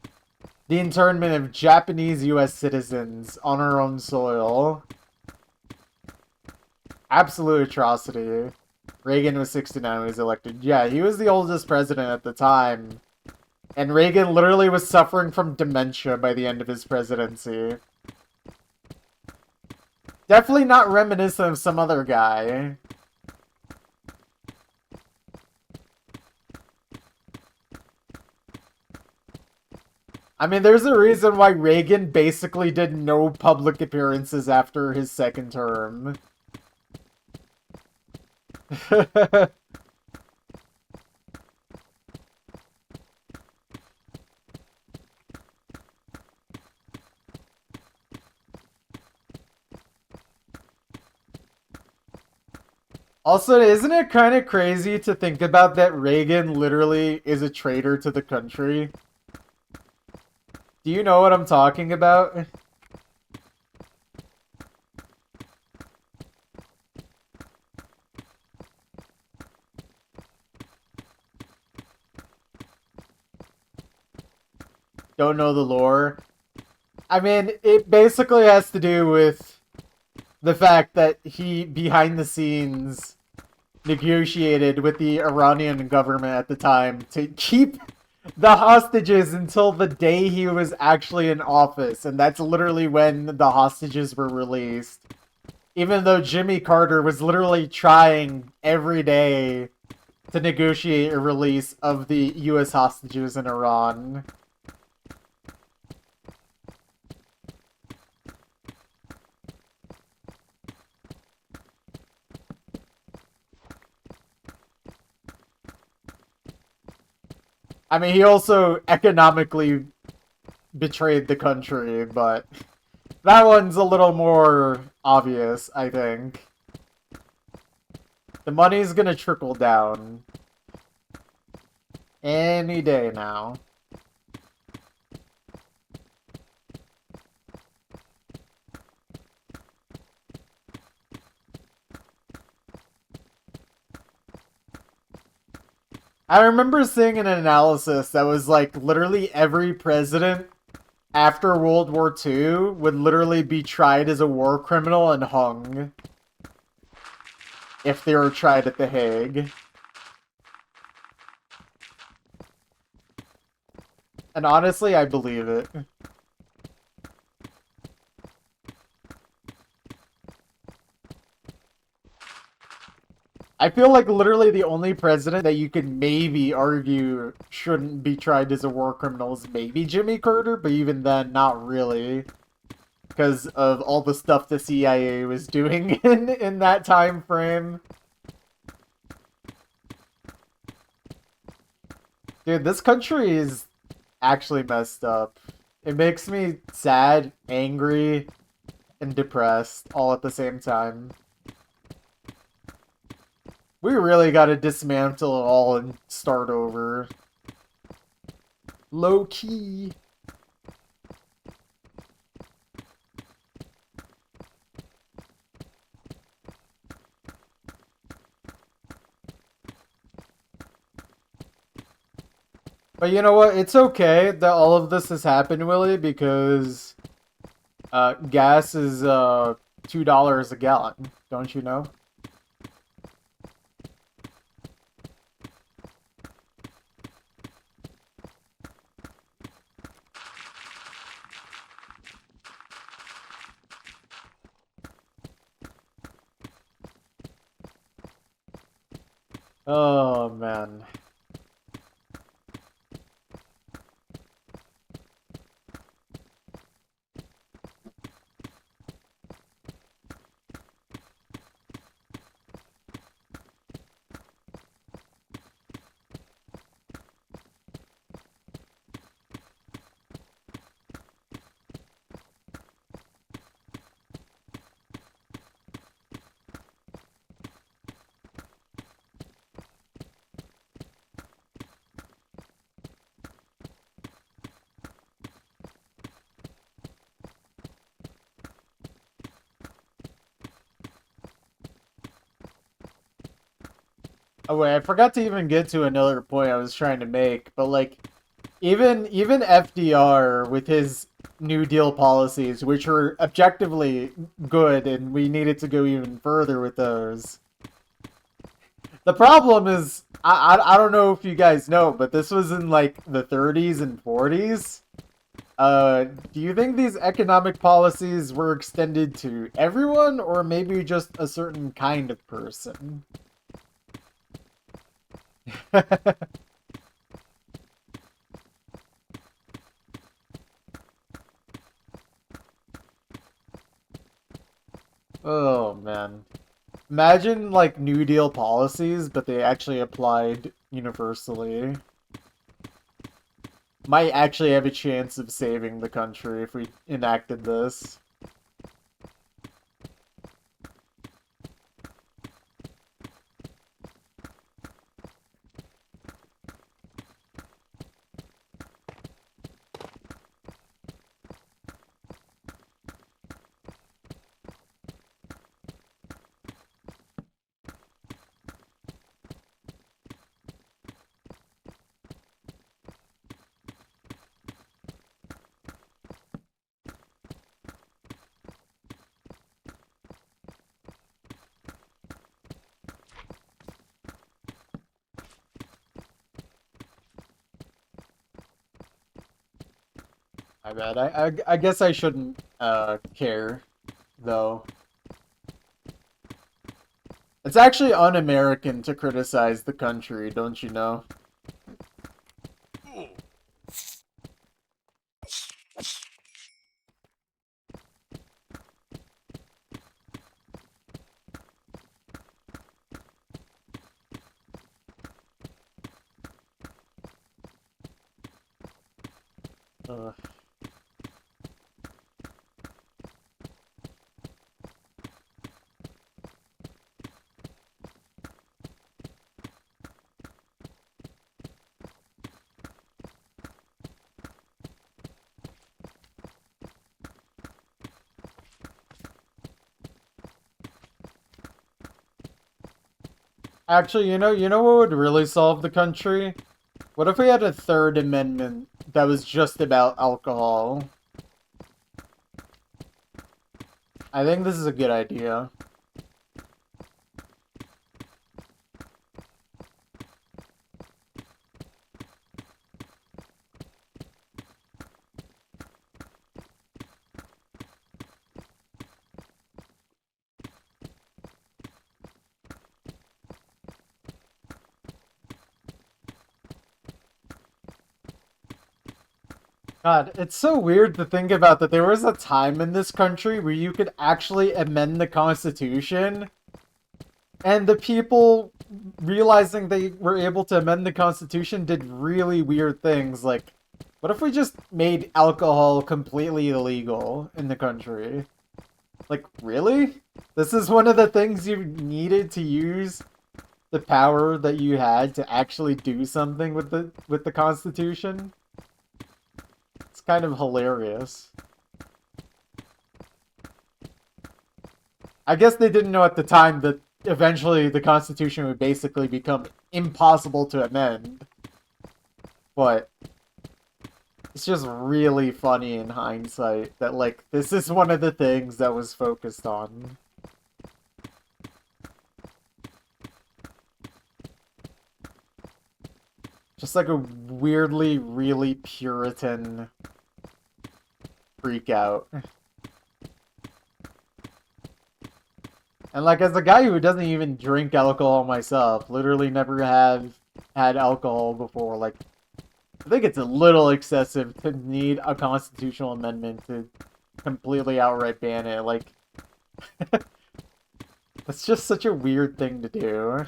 [SPEAKER 1] the internment of Japanese US citizens on our own soil. Absolute atrocity. Reagan was 69 when he was elected. Yeah, he was the oldest president at the time. And Reagan literally was suffering from dementia by the end of his presidency. Definitely not reminiscent of some other guy. I mean, there's a reason why Reagan basically did no public appearances after his second term. Also, isn't it kind of crazy to think about that Reagan literally is a traitor to the country? Do you know what I'm talking about? Don't know the lore? I mean, it basically has to do with the fact that he, behind the scenes, negotiated with the Iranian government at the time to keep the hostages until the day he was actually in office, and that's literally when the hostages were released. Even though Jimmy Carter was literally trying every day to negotiate a release of the US hostages in Iran. I mean, he also economically betrayed the country, but that one's a little more obvious, I think. The money's gonna trickle down any day now. I remember seeing an analysis that was like literally every president after World War II would literally be tried as a war criminal and hung if they were tried at The Hague. And honestly, I believe it. I feel like literally the only president that you could maybe argue shouldn't be tried as a war criminal is maybe Jimmy Carter, but even then, not really. Because of all the stuff the CIA was doing in that time frame. Dude, this country is actually messed up. It makes me sad, angry, and depressed all at the same time. We really gotta dismantle it all and start over. Low key. But you know what? It's okay that all of this has happened, Willie, because gas is $2 a gallon. Don't you know? Oh man. Oh wait, I forgot to even get to another point I was trying to make, but like Even FDR with his New Deal policies, which were objectively good, and we needed to go even further with those. The problem is, I don't know if you guys know, but this was in like the 30s and 40s. Do you think these economic policies were extended to everyone, or maybe just a certain kind of person? Oh man. Imagine like New Deal policies, but they actually applied universally. Might actually have a chance of saving the country if we enacted this. I bet. I guess I shouldn't care though. It's actually un-American to criticize the country, don't you know? Ugh. Actually, you know what would really solve the country? What if we had a third amendment that was just about alcohol? I think this is a good idea. God, it's so weird to think about that there was a time in this country where you could actually amend the Constitution, and the people realizing they were able to amend the Constitution did really weird things. Like, what if we just made alcohol completely illegal in the country? Like, really? This is one of the things you needed to use the power that you had to actually do something with the Constitution? It's kind of hilarious. I guess they didn't know at the time that eventually the Constitution would basically become impossible to amend. But it's just really funny in hindsight that, like, this is one of the things that was focused on. Just like a weirdly, really Puritan freak out. And like, as a guy who doesn't even drink alcohol myself, literally never have had alcohol before, like, I think it's a little excessive to need a constitutional amendment to completely outright ban it. Like, that's just such a weird thing to do.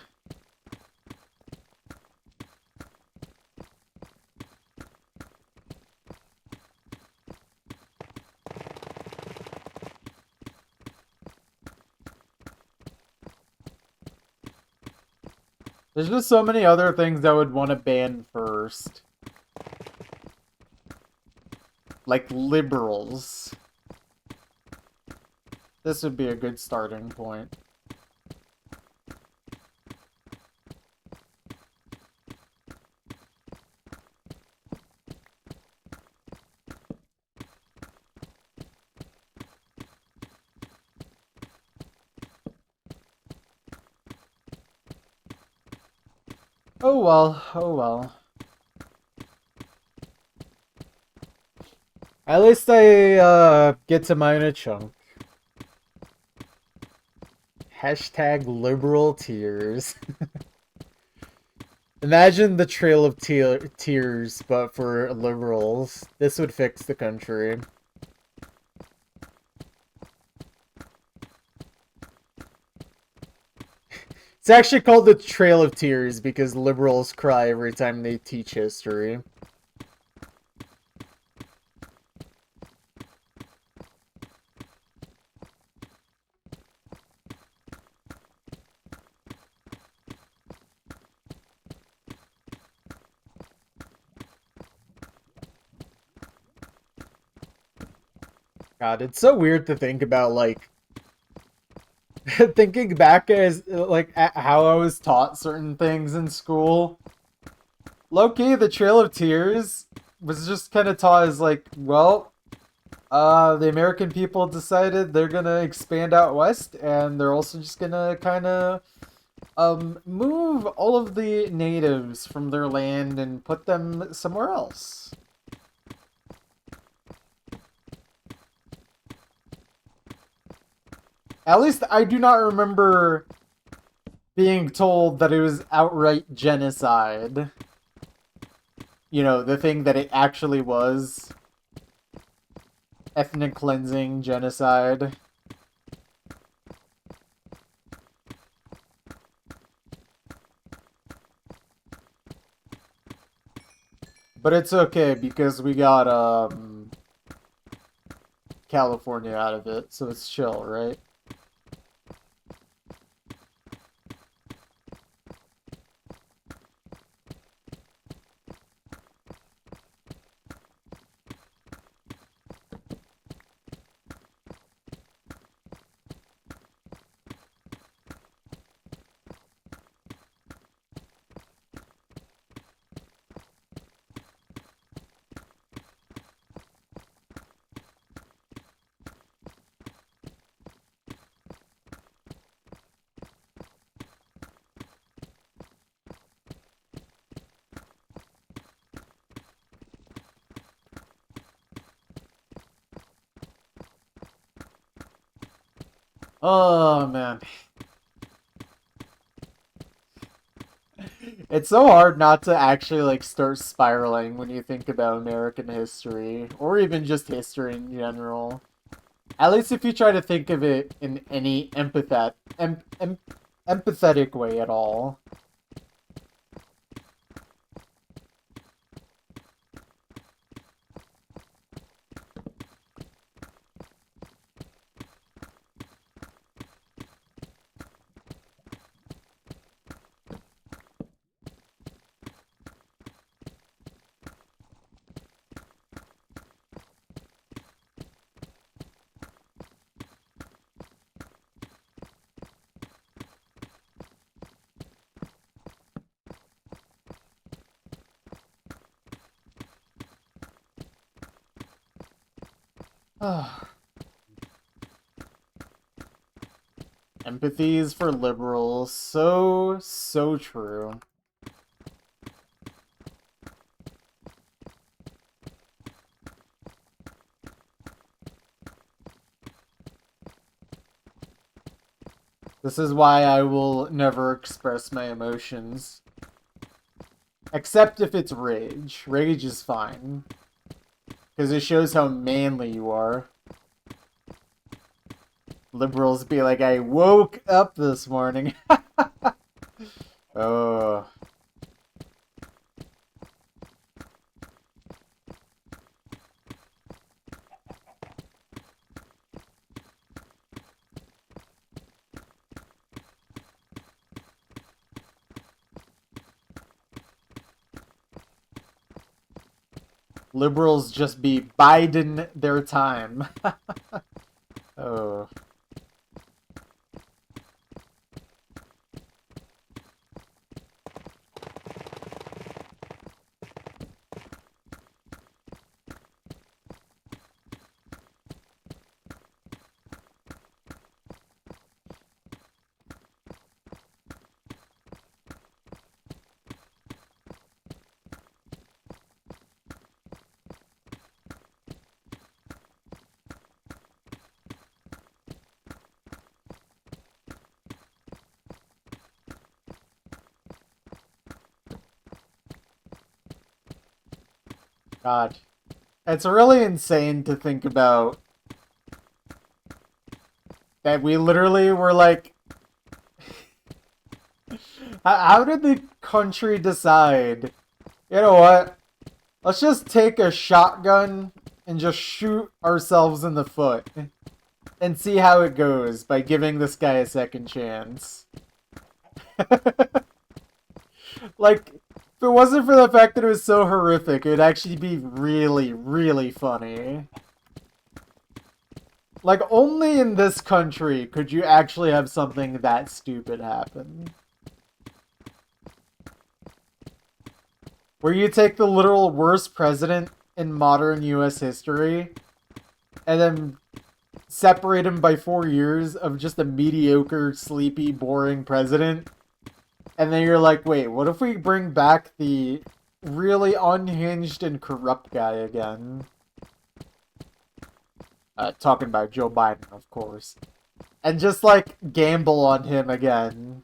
[SPEAKER 1] There's just so many other things that would want to ban first. Like liberals. This would be a good starting point. Oh well, oh well. At least I get to mine a chunk. Hashtag liberal tears. Imagine the Trail of Tears, but for liberals. This would fix the country. It's actually called the Trail of Tears because liberals cry every time they teach history. God, it's so weird to think about, like, thinking back as, like, at how I was taught certain things in school. Low-key, the Trail of Tears was just kind of taught as, like, well, the American people decided they're gonna expand out west, and they're also just gonna kind of, move all of the natives from their land and put them somewhere else. At least I do not remember being told that it was outright genocide. You know, the thing that it actually was. Ethnic cleansing, genocide. But it's okay because we got, California out of it, so it's chill, right? Oh, man. It's so hard not to actually, like, start spiraling when you think about American history, or even just history in general. At least if you try to think of it in any empathetic way at all. Empathy is for liberals. So, so true. This is why I will never express my emotions. Except if it's rage. Rage is fine. Because it shows how manly you are. Liberals be like, I woke up this morning. Oh. Liberals just be biding their time. Oh. God. It's really insane to think about that we literally were like, how did the country decide, you know what, let's just take a shotgun and just shoot ourselves in the foot and see how it goes by giving this guy a second chance. Like, if it wasn't for the fact that it was so horrific, it would actually be really, really funny. Like, only in this country could you actually have something that stupid happen. Where you take the literal worst president in modern US history and then separate him by 4 years of just a mediocre, sleepy, boring president. And then you're like, wait, what if we bring back the really unhinged and corrupt guy again? Talking about Joe Biden, of course. And just, like, gamble on him again.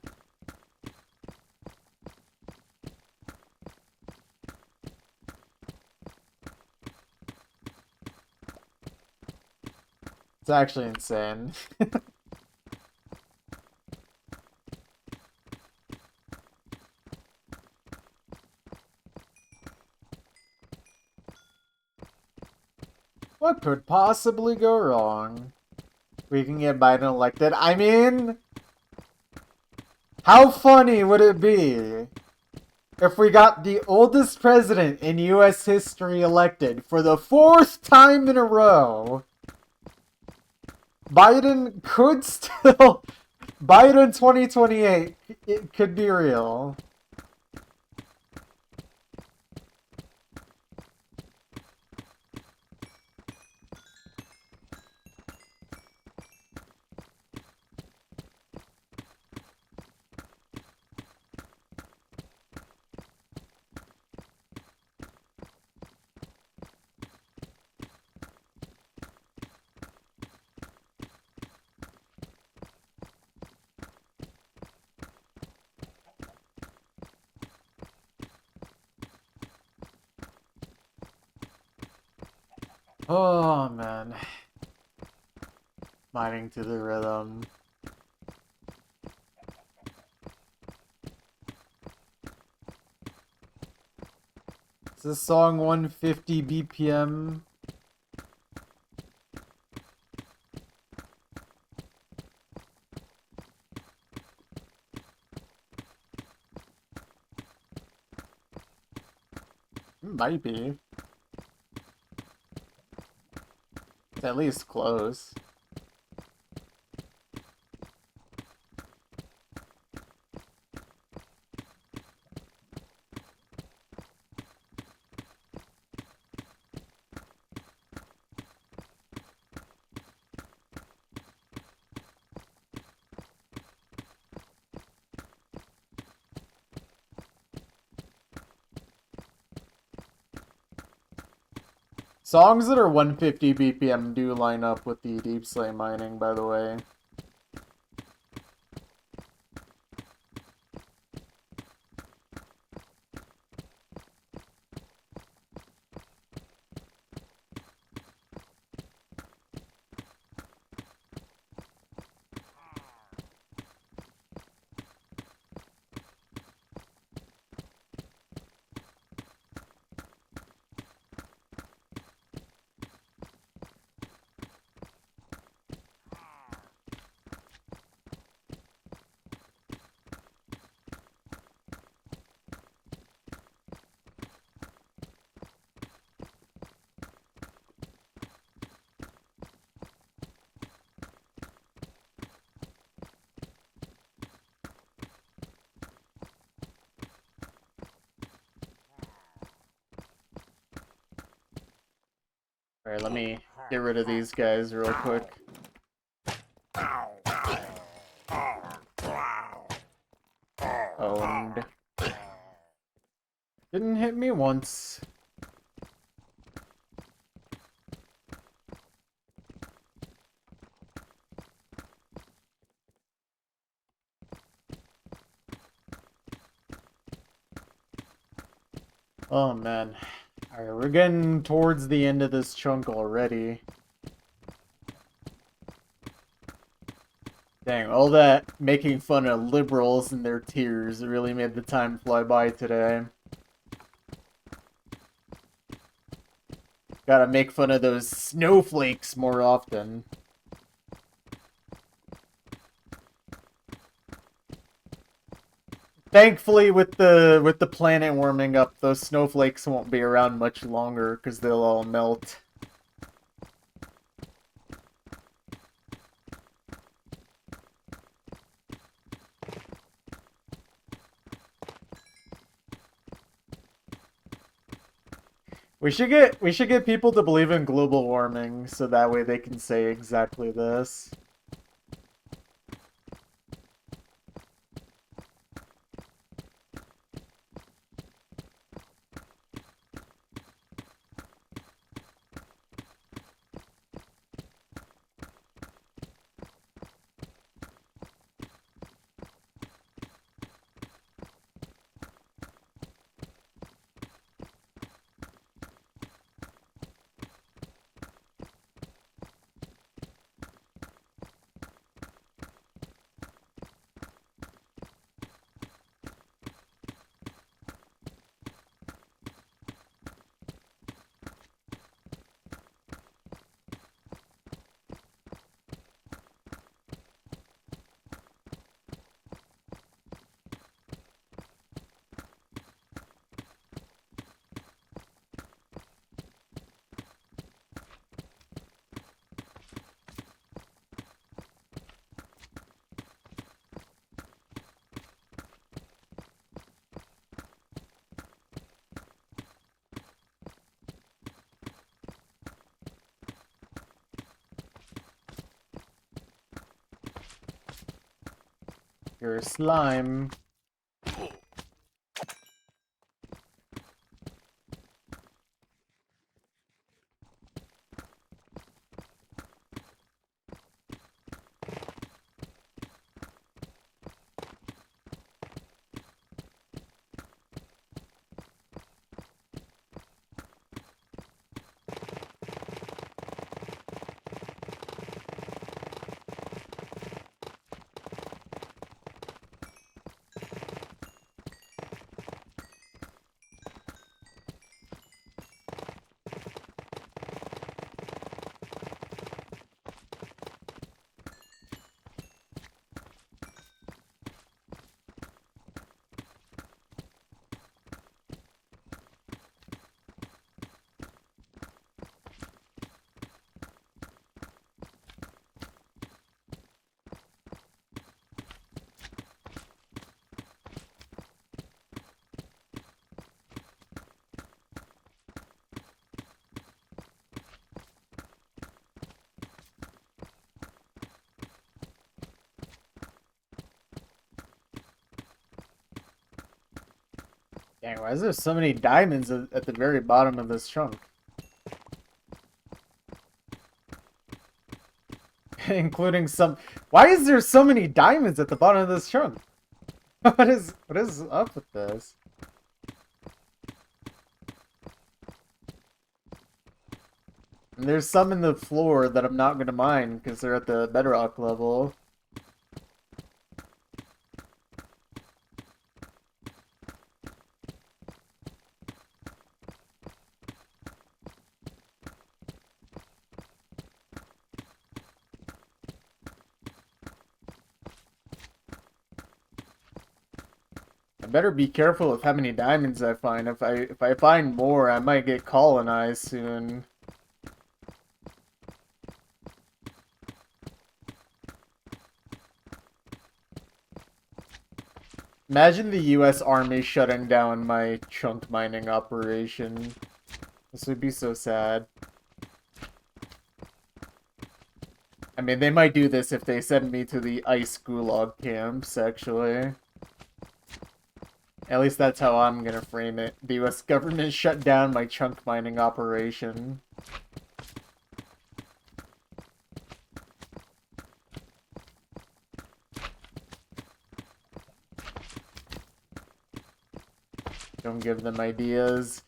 [SPEAKER 1] It's actually insane. What could possibly go wrong? We can get Biden elected. I mean, how funny would it be if we got the oldest president in US history elected for the 4th time in a row? Biden could still... Biden 2028, it could be real. Oh, man. Mining to the rhythm. Is this song 150 BPM? Might be. It's at least close. Songs that are 150 BPM do line up with the Deep Slay mining, by the way. Alright, let me get rid of these guys real quick. Owned. Didn't hit me once. Oh man. Alright, we're getting towards the end of this chunk already. Dang, all that making fun of liberals and their tears really made the time fly by today. Gotta make fun of those snowflakes more often. Thankfully, with the planet warming up, those snowflakes won't be around much longer because they'll all melt. We should get people to believe in global warming so that way they can say exactly this. You're a slime. Dang, why is there so many diamonds at the very bottom of this chunk? Including some... Why is there so many diamonds at the bottom of this chunk? What is up with this? And there's some in the floor that I'm not gonna mine because they're at the bedrock level. I better be careful with how many diamonds I find. If I find more, I might get colonized soon. Imagine the US Army shutting down my chunk mining operation. This would be so sad. I mean, they might do this if they send me to the ice gulag camps, actually. At least that's how I'm gonna frame it. The US government shut down my chunk mining operation. Don't give them ideas.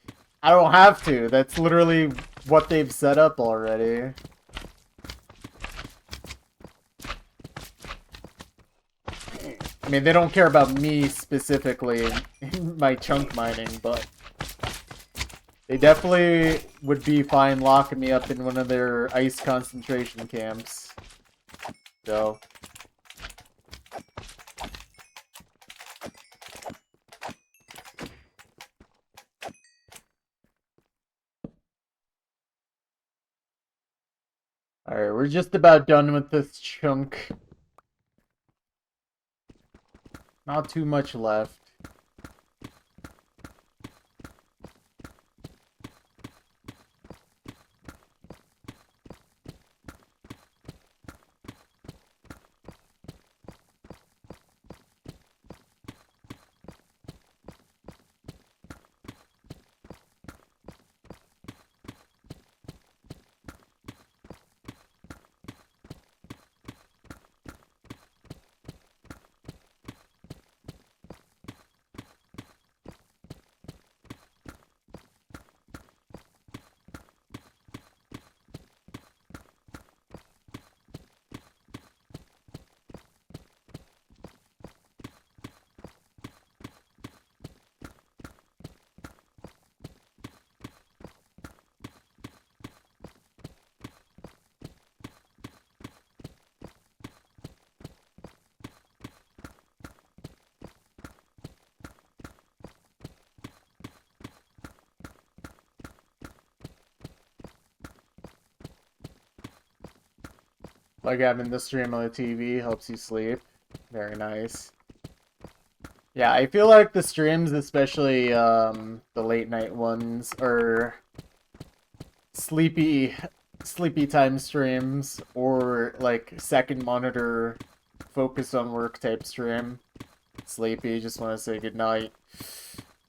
[SPEAKER 1] I don't have to. That's literally what they've set up already. I mean, they don't care about me specifically in my chunk mining, but they definitely would be fine locking me up in one of their ice concentration camps. So... Alright, we're just about done with this chunk. Not too much left. Like having the stream on the TV helps you sleep. Very nice. Yeah, I feel like the streams, especially the late night ones, are sleepy time streams, or like second monitor focus on work type stream. Sleepy, just want to say goodnight.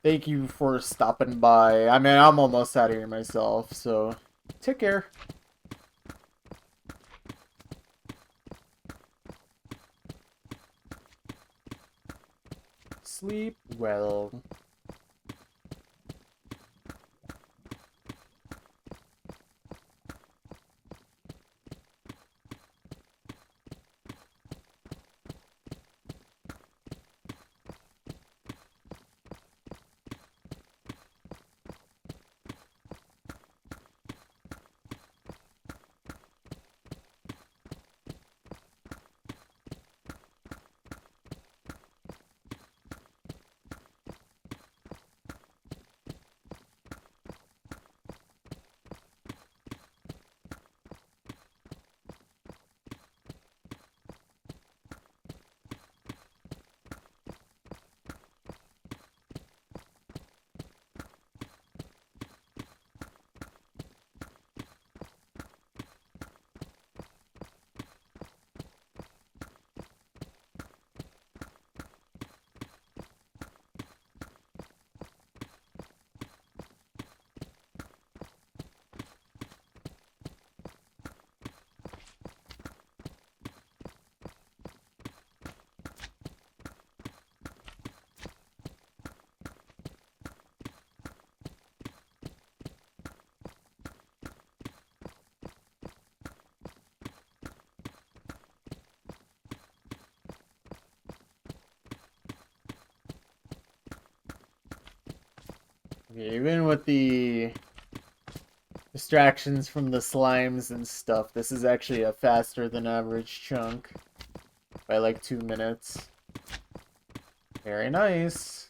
[SPEAKER 1] Thank you for stopping by. I mean, I'm almost out of here myself, so take care. Sleep well. Okay, even with the distractions from the slimes and stuff, this is actually a faster than average chunk by like 2 minutes. Very nice.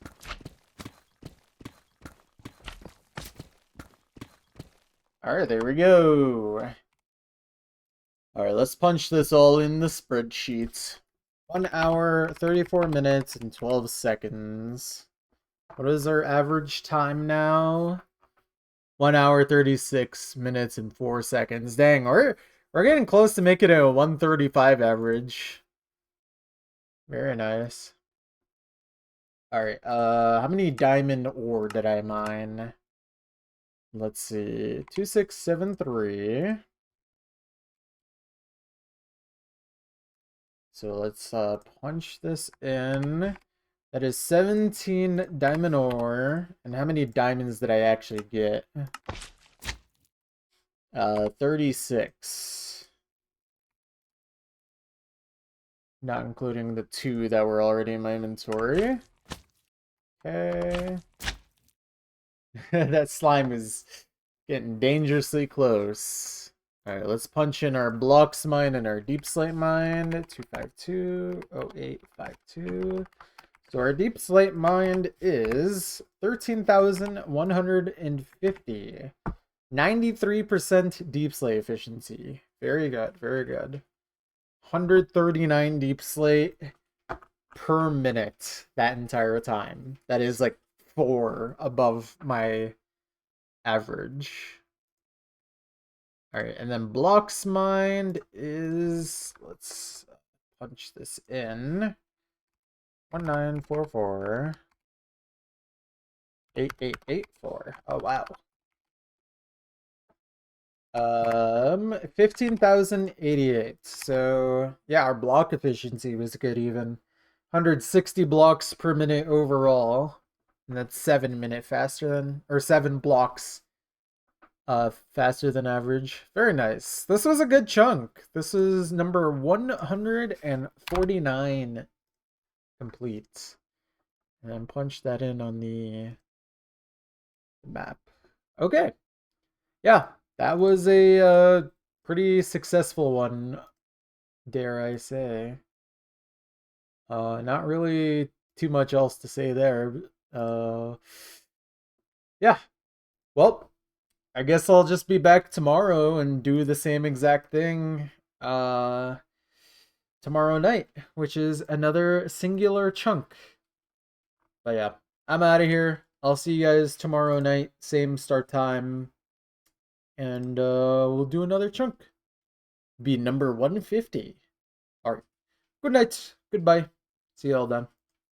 [SPEAKER 1] Alright, there we go. Alright, let's punch this all in the spreadsheet. 1 hour, 34 minutes, and 12 seconds. What is our average time now? 1 hour, 36 minutes, and 4 seconds. Dang, we're getting close to making it a 135 average. Very nice. Alright, how many diamond ore did I mine? Let's see, 2673. So let's punch this in. That is 17 diamond ore. And how many diamonds did I actually get? 36. Not including the 2 that were already in my inventory. Okay. That slime is getting dangerously close. Alright, let's punch in our blocks mine and our deep slate mine. 2520852. So our deep slate mine is 13,150. 93% deep slate efficiency. Very good, very good. 139 deep slate per minute that entire time. That is like 4 above my average. Alright, and then blocks mined is, let's punch this in. 1944 8884. Oh wow. 15,088. So yeah, our block efficiency was good even. 160 blocks per minute overall. And that's 7 minute faster than, or 7 blocks faster than average. Very nice. This was a good chunk. This is number 149 complete. And punch that in on the map. Okay. Yeah, that was a pretty successful one, dare I say. Not really too much else to say there. Yeah. Well, I guess I'll just be back tomorrow and do the same exact thing tomorrow night, which is another singular chunk. But yeah, I'm out of here. I'll see you guys tomorrow night, same start time, and we'll do another chunk. Be number 150. All right. Good night. Goodbye. See you all then.